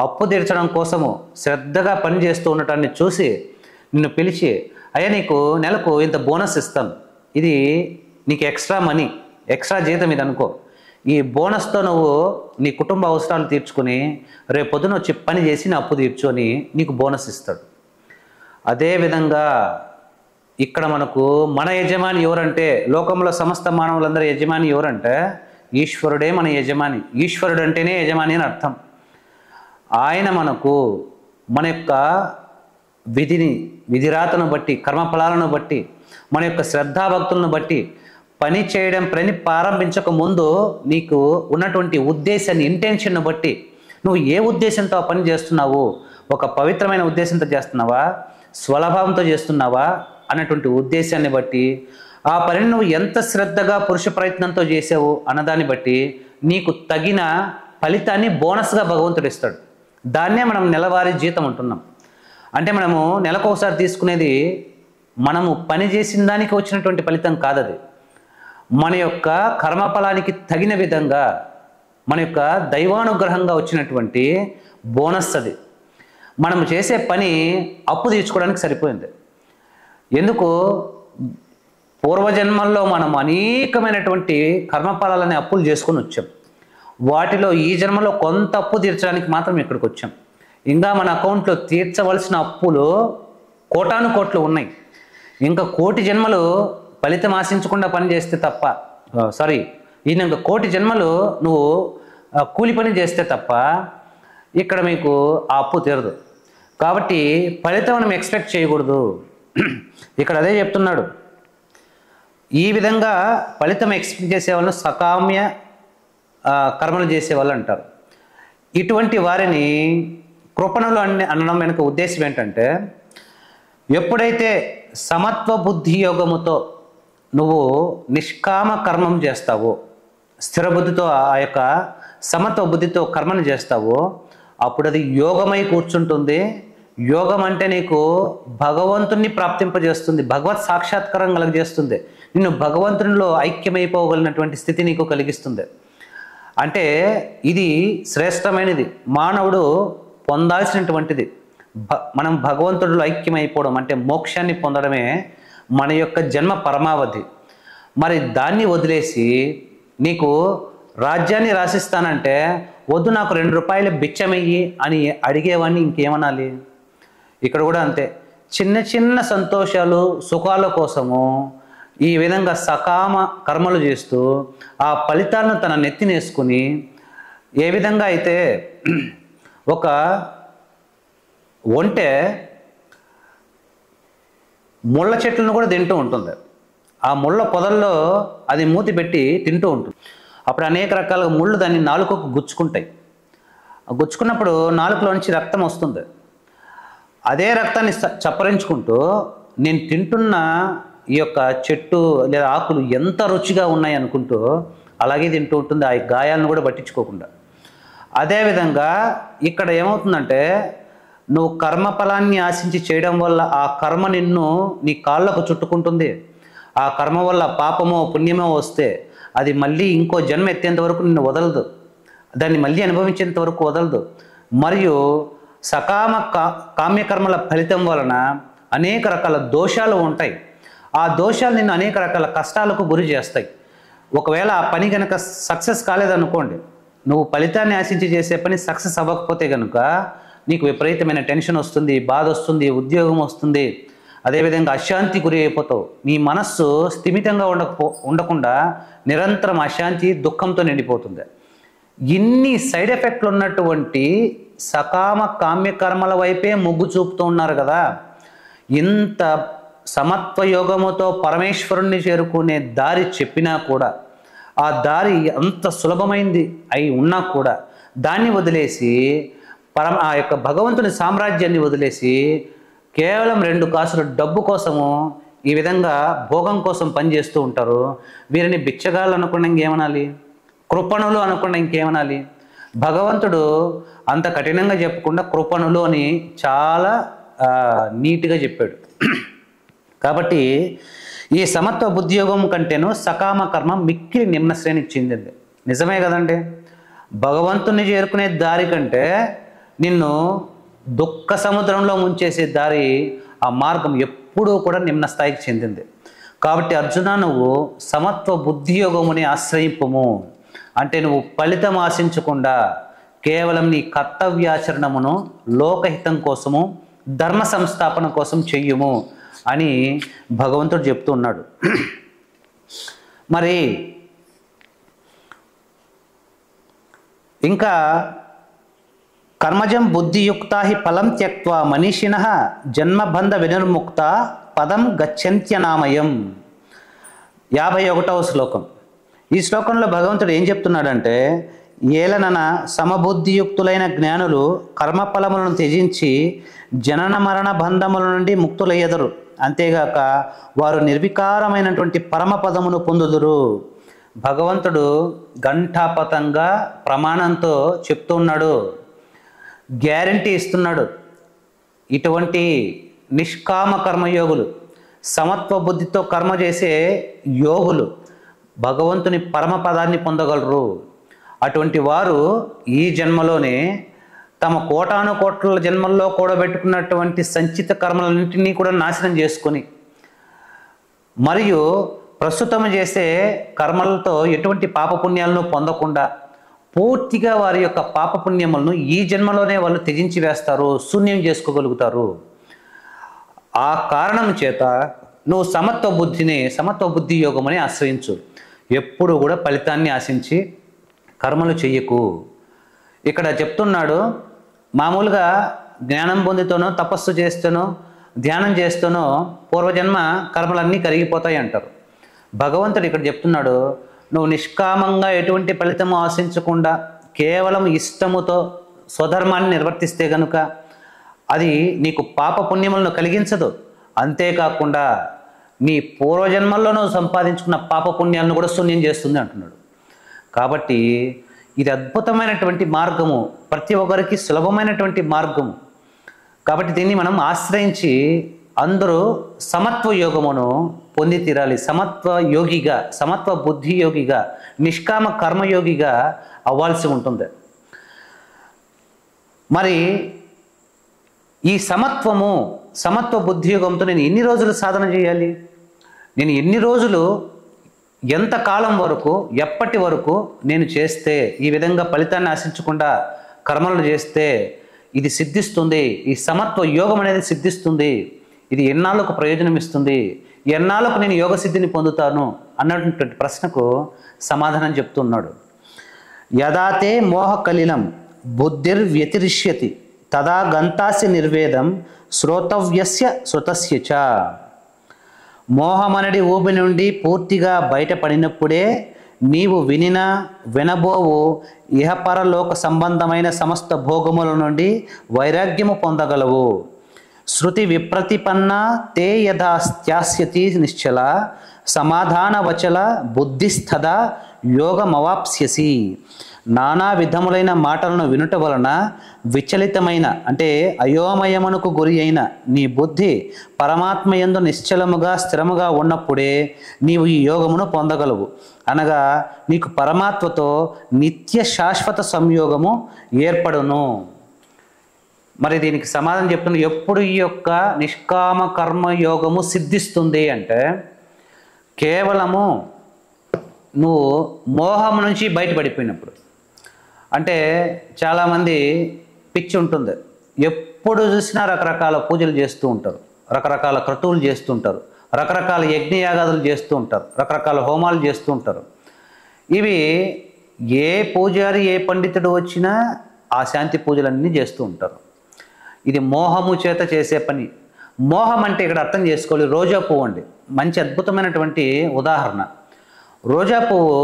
అప్పు తీర్చడం కోసము శ్రద్ధగా పనిచేస్తూ ఉండటాన్ని చూసి నిన్ను పిలిచి, అయ్యా నీకు నెలకు ఇంత బోనస్ ఇస్తాను, ఇది నీకు ఎక్స్ట్రా మనీ, ఎక్స్ట్రా జీతం ఇది అనుకో, ఈ బోనస్తో నువ్వు నీ కుటుంబ అవసరాలు తీర్చుకుని రేపు పొద్దున వచ్చి పని చేసి నా అప్పు తీర్చు అని నీకు బోనస్ ఇస్తాడు. అదేవిధంగా ఇక్కడ మనకు మన యజమాని ఎవరంటే, లోకంలో సమస్త మానవులందరూ యజమాని ఎవరంటే ఈశ్వరుడే మన యజమాని. ఈశ్వరుడు అంటేనే యజమాని అని అర్థం. ఆయన మనకు మన యొక్క విధిరాతను బట్టి, కర్మఫలాలను బట్టి, మన యొక్క శ్రద్ధాభక్తులను బట్టి పని ప్రారంభించక ముందు నీకు ఉన్నటువంటి ఉద్దేశాన్ని, ఇంటెన్షన్ను బట్టి నువ్వు ఏ ఉద్దేశంతో ఆ పని చేస్తున్నావు, ఒక పవిత్రమైన ఉద్దేశంతో చేస్తున్నావా, స్వలభావంతో చేస్తున్నావా అన్నటువంటి ఉద్దేశాన్ని బట్టి, ఆ పనిని నువ్వు ఎంత శ్రద్ధగా పురుష ప్రయత్నంతో చేసావు అన్నదాన్ని బట్టి నీకు తగిన ఫలితాన్ని బోనస్గా భగవంతుడు ఇస్తాడు. దాన్నే మనం నెలవారీ జీతం అంటున్నాం. అంటే మనము నెలకు ఒకసారి తీసుకునేది మనము పని చేసిన దానికి వచ్చినటువంటి ఫలితం కాదది. మన యొక్క కర్మఫలానికి తగిన విధంగా మన యొక్క దైవానుగ్రహంగా వచ్చినటువంటి బోనస్ అది. మనము చేసే పని అప్పు తీర్చుకోవడానికి సరిపోయింది. ఎందుకు? పూర్వజన్మల్లో మనం అనేకమైనటువంటి కర్మఫలాలని అప్పులు చేసుకొని వచ్చాం. వాటిలో ఈ జన్మలో కొంత అప్పు తీర్చడానికి మాత్రం ఇక్కడికి వచ్చాం. ఇంకా మన అకౌంట్లో తీర్చవలసిన అప్పులు కోటాను కోట్లు ఉన్నాయి. ఇంకా కోటి జన్మలు ఫలితం ఆశించకుండా పని చేస్తే తప్ప, ఇంకా కోటి జన్మలు నువ్వు కూలి పని చేస్తే తప్ప ఇక్కడ మీకు ఆ అప్పు తీరదు. కాబట్టి ఫలితం మనం ఎక్స్పెక్ట్ చేయకూడదు. ఇక్కడ అదే చెప్తున్నాడు. ఈ విధంగా ఫలితం ఎక్స్పెక్ట్ చేసేవాళ్ళు సకామ్య కర్మలు చేసేవాళ్ళు అంటారు. ఇటువంటి వారిని కృపణులు అనడం వెనుక ఉద్దేశం ఏంటంటే, ఎప్పుడైతే సమత్వ బుద్ధి యోగముతో నువ్వు నిష్కామ కర్మం చేస్తావో, స్థిర బుద్ధితో ఆ యొక్క సమత్వ బుద్ధితో కర్మను చేస్తావో, అప్పుడు అది యోగమై కూర్చుంటుంది. యోగం అంటే నీకు భగవంతుణ్ణి ప్రాప్తింపజేస్తుంది, భగవత్ సాక్షాత్కారం కలగజేస్తుంది, నిన్ను భగవంతునిలో ఐక్యమైపోగలిగినటువంటి స్థితి నీకు కలిగిస్తుంది. అంటే ఇది శ్రేష్టమైనది, మానవుడు పొందాల్సినటువంటిది. మనం భగవంతుడిలో ఐక్యమైపోవడం అంటే మోక్షాన్ని పొందడమే మన యొక్క జన్మ పరమావధి. మరి దాన్ని వదిలేసి నీకు రాజ్యాన్ని రాసిస్తానంటే, వద్దు నాకు 2 రూపాయలు బిచ్చమయ్యి అని అడిగేవాడిని ఇంకేమనాలి? ఇక్కడ కూడా అంతే. చిన్న చిన్న సంతోషాలు, సుఖాల కోసము ఈ విధంగా సకామ కర్మలు చేస్తూ ఆ ఫలితాలను తన నెత్తినేసుకుని, ఏ విధంగా అయితే ఒక ఒంటె ముళ్ళ చెట్లను కూడా తింటూ ఉంటుంది. ఆ ముళ్ళ పొదల్లో అది మూతి పెట్టి తింటూ ఉంటుంది. అప్పుడు అనేక రకాల ముళ్ళు దాన్ని నాలుకకు గుచ్చుకుంటాయి. గుచ్చుకున్నప్పుడు నాలుకలోంచి రక్తం వస్తుంది. అదే రక్తాన్ని చప్పరించుకుంటూ నేను తింటున్న ఈ యొక్క చెట్టు లేదా ఆకులు ఎంత రుచిగా ఉన్నాయి అనుకుంటూ అలాగే తింటూ ఉంటుంది, ఆ గాయాలను కూడా పట్టించుకోకుండా. అదేవిధంగా ఇక్కడ ఏమవుతుందంటే, నువ్వు కర్మఫలాన్ని ఆశించి చేయడం వల్ల ఆ కర్మ నిన్ను నీ కాళ్ళకు చుట్టుకుంటుంది. ఆ కర్మ వల్ల పాపమో పుణ్యమో వస్తే అది మళ్ళీ ఇంకో జన్మ ఎత్తేంత వరకు నిన్ను వదలదు, దాన్ని మళ్ళీ అనుభవించేంత వరకు వదలదు. మరియు సకామ కామ్యకర్మల ఫలితం వలన అనేక రకాల దోషాలు ఉంటాయి. ఆ దోషాలు నిన్ను అనేక రకాల కష్టాలకు గురి చేస్తాయి. ఒకవేళ ఆ పని కనుక సక్సెస్ కాలేదనుకోండి, నువ్వు ఫలితాన్ని ఆశించి చేసే పని సక్సెస్ అవ్వకపోతే కనుక నీకు విపరీతమైన టెన్షన్ వస్తుంది, బాధ వస్తుంది, ఉద్యోగం వస్తుంది, అదేవిధంగా అశాంతి గురి అయిపోతావు. నీ మనస్సు స్థిమితంగా ఉండకుండా నిరంతరం అశాంతి, దుఃఖంతో నిండిపోతుంది. ఇన్ని సైడ్ ఎఫెక్ట్లు ఉన్నటువంటి సకామ కామ్యకర్మల వైపే మొగ్గు చూపుతూ ఉన్నారు కదా. ఇంత సమత్వ యోగముతో పరమేశ్వరుణ్ణి చేరుకునే దారి చెప్పినా కూడా, ఆ దారి అంత సులభమైంది అయి ఉన్నా కూడా దాన్ని వదిలేసి ఆ యొక్క భగవంతుని సామ్రాజ్యాన్ని వదిలేసి కేవలం 2 కాసులు డబ్బు కోసము ఈ విధంగా భోగం కోసం పనిచేస్తూ ఉంటారు. వీరిని బిచ్చగాళ్ళు అనుకున్న ఇంకేమనాలి, కృపణులు అనుకున్న ఇంకేమనాలి? భగవంతుడు అంత కఠినంగా చెప్పకుండా కృపణులు అని చాలా నీట్గా చెప్పాడు. కాబట్టి ఈ సమత్వ బుద్ధియోగం కంటేను సకామ కర్మ మిక్కిలి నిమ్న శ్రేణికి చెందింది. నిజమే కదండి. భగవంతుని చేరుకునే దారి కంటే నిన్ను దుఃఖ సముద్రంలో ముంచేసే దారి, ఆ మార్గం ఎప్పుడూ కూడా నిమ్న స్థాయికి చెందింది. కాబట్టి అర్జున, నువ్వు సమత్వ బుద్ధియోగముని ఆశ్రయింపము. అంటే నువ్వు ఫలితం ఆశించకుండా కేవలం నీ కర్తవ్యాచరణమును లోకహితం కోసము, ధర్మ సంస్థాపన కోసం చెయ్యుము అని భగవంతుడు చెప్తూ ఉన్నాడు. మరి ఇంకా కర్మజం బుద్ధియుక్తా హి ఫలం త్యక్త్వా మనీషిణః జన్మబంధ వినిర్ముక్త పదం గచ్చంత్యనామయం. 51వ శ్లోకం. ఈ శ్లోకంలో భగవంతుడు ఏం చెప్తున్నాడంటే, ఏలనన సమబుద్ధియుక్తులైన జ్ఞానులు కర్మఫలములను త్యజించి జనన మరణ బంధముల నుండి ముక్తులయ్యెదరు. అంతేగాక వారు నిర్వికారమైనటువంటి పరమపదమును పొందుదురు. భగవంతుడు ఘంటాపథంగా ప్రమాణంతో చెప్తూ ఉన్నాడు, గ్యారంటీ ఇస్తున్నాడు. ఇటువంటి నిష్కామ కర్మయోగులు, సమత్వ బుద్ధితో కర్మ చేసే యోగులు భగవంతుని పరమపదాన్ని పొందగలరు. అటువంటి వారు ఈ జన్మలోనే తమ కోటాను కోట్ల జన్మల్లో కూడబెట్టుకున్నటువంటి సంచిత కర్మలన్నింటినీ కూడా నాశనం చేసుకొని, మరియు ప్రస్తుతం చేసే కర్మలతో ఎటువంటి పాపపుణ్యాలను పొందకుండా పూర్తిగా వారి యొక్క పాపపుణ్యములను ఈ జన్మలోనే వాళ్ళు త్యజించి వేస్తారు, శూన్యం చేసుకోగలుగుతారు. ఆ కారణం చేత నువ్వు సమత్వ బుద్ధి యోగమని ఆశ్రయించు. ఎప్పుడు కూడా ఫలితాన్ని ఆశించి కర్మలు చెయ్యకు. ఇక్కడ చెప్తున్నాడు, మామూలుగా జ్ఞానం పొందితేనో తపస్సు చేస్తేనో ధ్యానం చేస్తేనో పూర్వజన్మ కర్మలన్నీ కరిగిపోతాయి అంటారు. భగవంతుడు ఇక్కడ చెప్తున్నాడు, నువ్వు నిష్కామంగా ఎటువంటి ఫలితము ఆశించకుండా కేవలం ఇష్టముతో స్వధర్మాన్ని నిర్వర్తిస్తే గనుక అది నీకు పాప పుణ్యములను కలిగించదు. అంతేకాకుండా నీ పూర్వజన్మల్లో నువ్వు సంపాదించుకున్న పాప పుణ్యాలను కూడా శూన్యం చేస్తుంది అంటున్నాడు. కాబట్టి ఇది అద్భుతమైనటువంటి మార్గము, ప్రతి ఒక్కరికి సులభమైనటువంటి మార్గము. కాబట్టి దీన్ని మనం ఆశ్రయించి అందరూ సమత్వ యోగమును పొంది తీరాలి. సమత్వ యోగిగా, సమత్వ బుద్ధి యోగిగా, నిష్కామ కర్మయోగిగా అవ్వాల్సి ఉంటుంది. మరి ఈ సమత్వ బుద్ధి యోగంతో నేను ఎన్ని రోజులు సాధన చేయాలి? నేను ఎన్ని రోజులు, ఎంతకాలం వరకు, ఎప్పటి వరకు నేను చేస్తే, ఈ విధంగా ఫలితాన్ని ఆశించకుండా కర్మలను చేస్తే ఇది సిద్ధిస్తుంది, ఈ సమత్వ యోగం అనేది సిద్ధిస్తుంది, ఇది ఎన్నాళ్ళకు ప్రయోజనం ఇస్తుంది, ఎన్నాళ్ళకు నేను యోగ సిద్ధిని పొందుతాను అన్నటువంటి ప్రశ్నకు సమాధానం చెప్తున్నాడు. యదాతే మోహ కలిలం బుద్ధిర్వ్యతిరిష్యతి తదా గంతాసి నిర్వేదం శ్రోతవ్యస్య శృతస్య చ. మోహమనడి ఊబి నుండి పూర్తిగా బయటపడినప్పుడే నీవు వినబోవు ఇహపరలోక సంబంధమైన సమస్త భోగముల నుండి వైరాగ్యము పొందగలవు. శృతి విప్రతిపన్న తే యథా త్యాస్యతి నిశ్చల సమాధాన వచల బుద్ధిస్థద యోగమవాప్స్యసి. నానా విధములైన మాటలను వినుట వలన విచలితమైన అంటే అయోమయమునకు గురి అయిన నీ బుద్ధి పరమాత్మయందు నిశ్చలముగా స్థిరముగా ఉన్నప్పుడే నీవు ఈ యోగమును పొందగలవు. అనగా నీకు పరమాత్మతో నిత్య శాశ్వత సంయోగము ఏర్పడును. మరి దీనికి సమాధానం చెప్తున్నా, ఎప్పుడు ఈ యొక్క నిష్కామ కర్మయోగము సిద్ధిస్తుంది అంటే కేవలము నువ్వు మోహం నుంచి బయటపడిపోయినప్పుడు. అంటే చాలామంది పిచ్చి ఉంటుంది, ఎప్పుడు చూసినా రకరకాల పూజలు చేస్తూ ఉంటారు, రకరకాల క్రతువులు చేస్తూ ఉంటారు, రకరకాల యజ్ఞయాగాదులు చేస్తూ ఉంటారు, రకరకాల హోమాలు చేస్తూ ఉంటారు. ఇవి ఏ పూజారి ఏ పండితుడు వచ్చినా ఆ శాంతి పూజలన్నీ చేస్తూ ఉంటారు. ఇది మోహము చేత చేసే పని. మోహం అంటే ఇక్కడ అర్థం చేసుకోవాలి, రోజా పువ్వు అండి, మంచి అద్భుతమైనటువంటి ఉదాహరణ. రోజా పువ్వు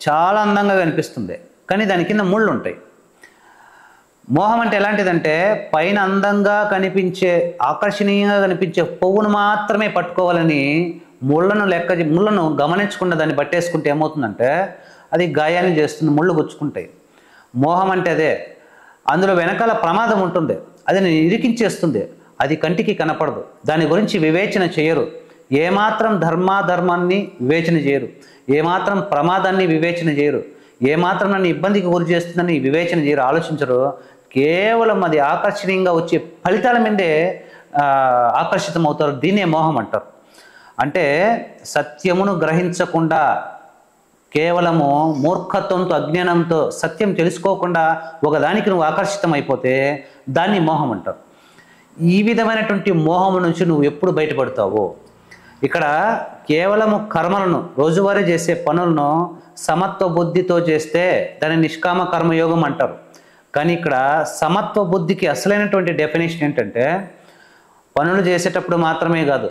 చాలా అందంగా కనిపిస్తుంది, కానీ దాని కింద ముళ్ళు ఉంటాయి. మోహం అంటే ఎలాంటిదంటే పైన అందంగా కనిపించే, ఆకర్షణీయంగా కనిపించే పువ్వును మాత్రమే పట్టుకోవాలని ముళ్ళను గమనించకుండా దాన్ని పట్టేసుకుంటే ఏమవుతుందంటే అది గాయాన్ని చేస్తుంది, ముళ్ళు గుచ్చుకుంటాయి. మోహం అంటే అదే. అందులో వెనకాల ప్రమాదం ఉంటుంది, అది ఇరికించేస్తుంది, అది కంటికి కనపడదు, దాని గురించి వివేచన చేయరు. ఏమాత్రం ధర్మాన్ని వివేచన చేయరు, ఏమాత్రం ప్రమాదాన్ని వివేచన చేయరు, ఏమాత్రం నన్ను ఇబ్బందికి గురి చేస్తుందని వివేచన చేయరు, ఆలోచించరు. కేవలం అది ఆకర్షణీయంగా వచ్చే ఫలితాల మీదే ఆకర్షితం అవుతారు. దీన్నే మోహం అంటారు. అంటే సత్యమును గ్రహించకుండా, కేవలము మూర్ఖత్వంతో అజ్ఞానంతో సత్యం తెలుసుకోకుండా ఒకదానికి నువ్వు ఆకర్షితం అయిపోతే దాన్ని మోహం అంటారు. ఈ విధమైనటువంటి మోహం నుంచి నువ్వు ఎప్పుడు బయటపడతావో, ఇక్కడ కేవలము కర్మలను రోజువారీ చేసే పనులను సమత్వ బుద్ధితో చేస్తే దాన్ని నిష్కామ కర్మయోగం అంటారు. కానీ ఇక్కడ సమత్వ బుద్ధికి అసలైనటువంటి డెఫినేషన్ ఏంటంటే, పనులు చేసేటప్పుడు మాత్రమే కాదు,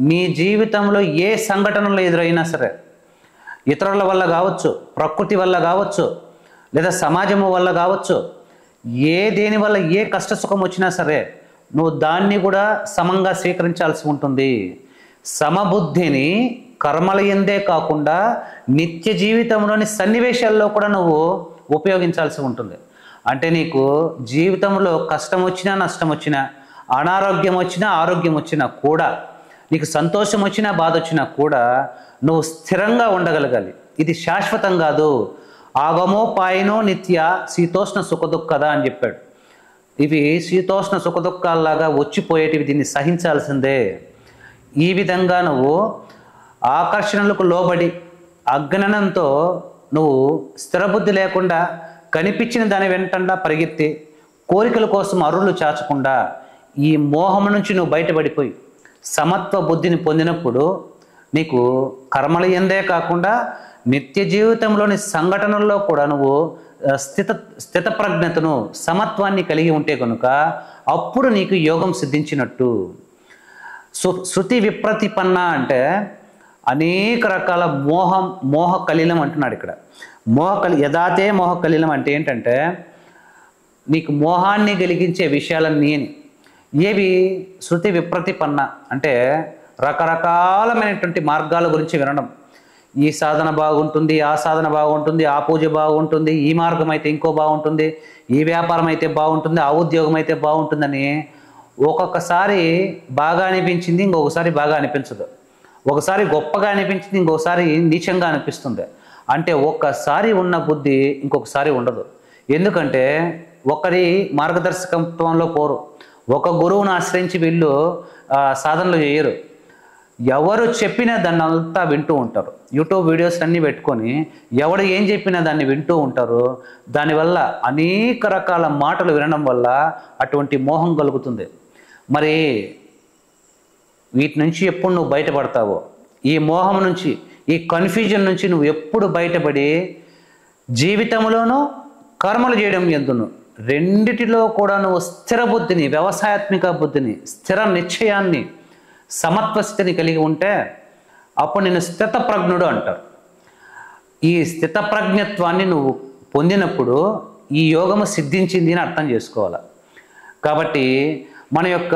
నీ జీవితంలో ఏ సంఘటనలు ఎదురైనా సరే, ఇతరుల వల్ల కావచ్చు, ప్రకృతి వల్ల కావచ్చు, లేదా సమాజము వల్ల కావచ్చు, దేని వల్ల ఏ కష్ట సుఖం వచ్చినా సరే నువ్వు దాన్ని కూడా సమంగా స్వీకరించాల్సి ఉంటుంది. సమబుద్ధిని కర్మల యందే కాకుండా నిత్య జీవితంలోని సన్నివేశాల్లో కూడా నువ్వు ఉపయోగించాల్సి ఉంటుంది. అంటే నీకు జీవితంలో కష్టం వచ్చినా నష్టం వచ్చినా, అనారోగ్యం వచ్చినా ఆరోగ్యం వచ్చినా కూడా, నీకు సంతోషం వచ్చినా బాధ వచ్చినా కూడా నువ్వు స్థిరంగా ఉండగలగాలి. ఇది శాశ్వతం కాదు. ఆగమోపాయనో నిత్య శీతోష్ణ సుఖదుఃఖదా అని చెప్పాడు. ఇవి శీతోష్ణ సుఖదుఖాల్లాగా వచ్చిపోయేటివి, దీన్ని సహించాల్సిందే. ఈ విధంగా నువ్వు ఆకర్షణలకు లోబడి అజ్ఞానంతో నువ్వు స్థిరబుద్ధి లేకుండా కనిపించిన దాని వెంటండా పరిగెత్తి కోరికల కోసం అరులు చాచకుండా ఈ మోహం నుంచి నువ్వు బయటపడిపోయి సమత్వ బుద్ధిని పొందినప్పుడు నీకు కర్మల యందే కాకుండా నిత్య జీవితంలోని సంఘటనల్లో కూడా నువ్వు స్థితప్రజ్ఞతను సమత్వాన్ని కలిగి ఉంటే కనుక అప్పుడు నీకు యోగం సిద్ధించినట్టు. శృతి విప్రతిపన్న అంటే అనేక రకాల మోహ కలిలం అంటున్నాడు ఇక్కడ. యథాతే మోహ కలిలం అంటే ఏంటంటే నీకు మోహాన్ని కలిగించే విషయాలన్నీ ఏవి? శృతి విప్రతిపన్న అంటే రకరకాలమైనటువంటి మార్గాల గురించి వినడం. ఈ సాధన బాగుంటుంది, ఆ సాధన బాగుంటుంది, ఆ పూజ బాగుంటుంది, ఈ మార్గం అయితే ఇంకో బాగుంటుంది, ఈ వ్యాపారం అయితే బాగుంటుంది, ఆ ఉద్యోగం అయితే బాగుంటుందని ఒక్కొక్కసారి బాగా అనిపించింది, ఇంకొకసారి బాగా అనిపించదు. ఒకసారి గొప్పగా అనిపించింది, ఇంకొకసారి నీచంగా అనిపిస్తుంది. అంటే ఒక్కసారి ఉన్న బుద్ధి ఇంకొకసారి ఉండదు. ఎందుకంటే ఒకరి మార్గదర్శకత్వంలో పోరు, ఒక గురువును ఆశ్రయించి వీళ్ళు సాధనలు చేయరు. ఎవరు చెప్పినా దాన్ని అంతా వింటూ ఉంటారు. యూట్యూబ్ వీడియోస్ అన్నీ పెట్టుకొని ఎవడు ఏం చెప్పినా దాన్ని వింటూ ఉంటారు. దానివల్ల అనేక రకాల మాటలు వినడం వల్ల అటువంటి మోహం కలుగుతుంది. మరి వీటి నుంచి ఎప్పుడు నువ్వు బయటపడతావో, ఈ మోహం నుంచి, ఈ కన్ఫ్యూజన్ నుంచి నువ్వు ఎప్పుడు బయటపడి జీవితంలోనూ కర్మలు చేయడం ఎందును రెండిటిలో కూడా నువ్వు స్థిర బుద్ధిని, వ్యవసాయాత్మిక బుద్ధిని, స్థిర నిశ్చయాన్ని, సమత్వస్థితిని కలిగి ఉంటే అప్పుడు నేను స్థితప్రజ్ఞుడు అంటారు. ఈ స్థితప్రజ్ఞత్వాన్ని నువ్వు పొందినప్పుడు ఈ యోగము సిద్ధించింది అని అర్థం చేసుకోవాలి. కాబట్టి మన యొక్క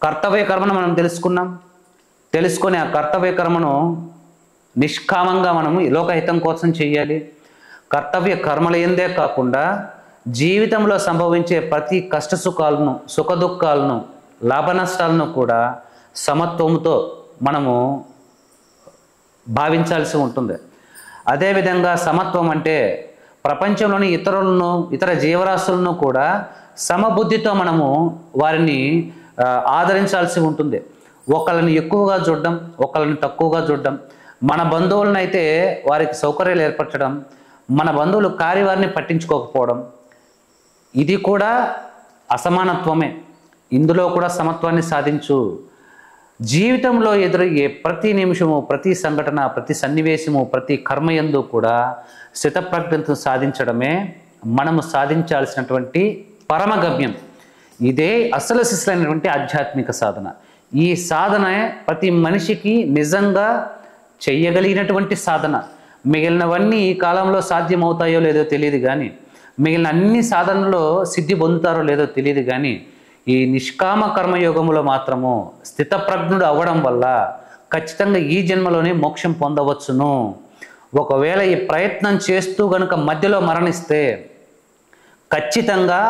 కర్తవ్య కర్మను మనం తెలుసుకొని ఆ కర్తవ్య కర్మను నిష్కామంగా మనము లోకహితం కోసం చేయాలి. కర్తవ్య కర్మల యందే కాకుండా జీవితంలో సంభవించే ప్రతి కష్ట సుఖాలను, సుఖ దుఃఖాలను, లాభ నష్టాలను కూడా సమత్వంతో మనము భావించాల్సి ఉంటుంది. అదేవిధంగా సమత్వం అంటే ప్రపంచంలోని ఇతరులను, ఇతర జీవరాశులను కూడా సమబుద్ధితో మనము వారిని ఆదరించాల్సి ఉంటుంది. ఒకళ్ళని ఎక్కువగా చూడడం, ఒకళ్ళని తక్కువగా చూడడం, మన బంధువులను అయితే వారికి సౌకర్యాలు ఏర్పరచడం, మన బంధువులు వారిని పట్టించుకోకపోవడం, ఇది కూడా అసమానత్వమే. ఇందులో కూడా సమత్వాన్ని సాధించు. జీవితంలో ఎదురయ్యే ప్రతి నిమిషము, ప్రతి సంఘటన, ప్రతి సన్నివేశము, ప్రతి కర్మయందు కూడా స్థితప్రజ్ఞతను సాధించడమే మనము సాధించాల్సినటువంటి పరమగమ్యం. ఇదే అసలు శిశులైనటువంటి ఆధ్యాత్మిక సాధన. ఈ సాధన ప్రతి మనిషికి నిజంగా చెయ్యగలిగినటువంటి సాధన. మిగిలినవన్నీ ఈ కాలంలో సాధ్యమవుతాయో లేదో తెలియదు కానీ, మిగిలిన అన్ని సాధనలో సిద్ధి పొందుతారో లేదో తెలియదు కానీ, ఈ నిష్కామ కర్మయోగములో మాత్రము స్థితప్రజ్ఞుడు అవ్వడం వల్ల ఖచ్చితంగా ఈ జన్మలోనే మోక్షం పొందవచ్చును. ఒకవేళ ఈ ప్రయత్నం చేస్తూ గనుక మధ్యలో మరణిస్తే ఖచ్చితంగా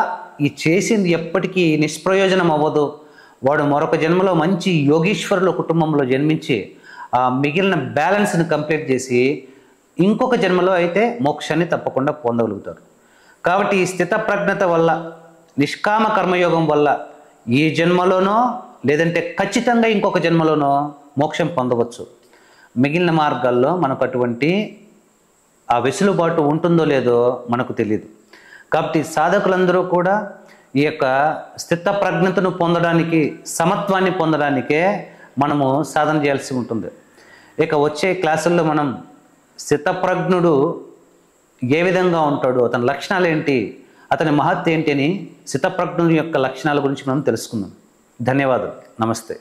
ఈ చేసింది ఎప్పటికీ నిష్ప్రయోజనం అవ్వదు. వాడు మరొక జన్మలో మంచి యోగీశ్వరుల కుటుంబంలో జన్మించి ఆ మిగిలిన బ్యాలెన్స్ని కంప్లీట్ చేసి ఇంకొక జన్మలో అయితే మోక్షాన్ని తప్పకుండా పొందగలుగుతారు. కాబట్టి ఈ స్థితప్రజ్ఞత వల్ల, నిష్కామ కర్మయోగం వల్ల ఈ జన్మలోనో లేదంటే ఖచ్చితంగా ఇంకొక జన్మలోనో మోక్షం పొందవచ్చు. మిగిలిన మార్గాల్లో మనకు అటువంటి ఆ వెసులుబాటు ఉంటుందో లేదో మనకు తెలియదు. కాబట్టి సాధకులందరూ కూడా ఈ యొక్క స్థితప్రజ్ఞతను పొందడానికి, సమత్వాన్ని పొందడానికే మనము సాధన చేయాల్సి ఉంటుంది. ఇక వచ్చే క్లాసుల్లో మనం స్థితప్రజ్ఞుడు ఏ విధంగా ఉంటాడు, అతని లక్షణాలు ఏంటి, అతని మహత్తు ఏంటి అని స్థితప్రజ్ఞుని యొక్క లక్షణాల గురించి మనం తెలుసుకుందాం. ధన్యవాదాలు. నమస్తే.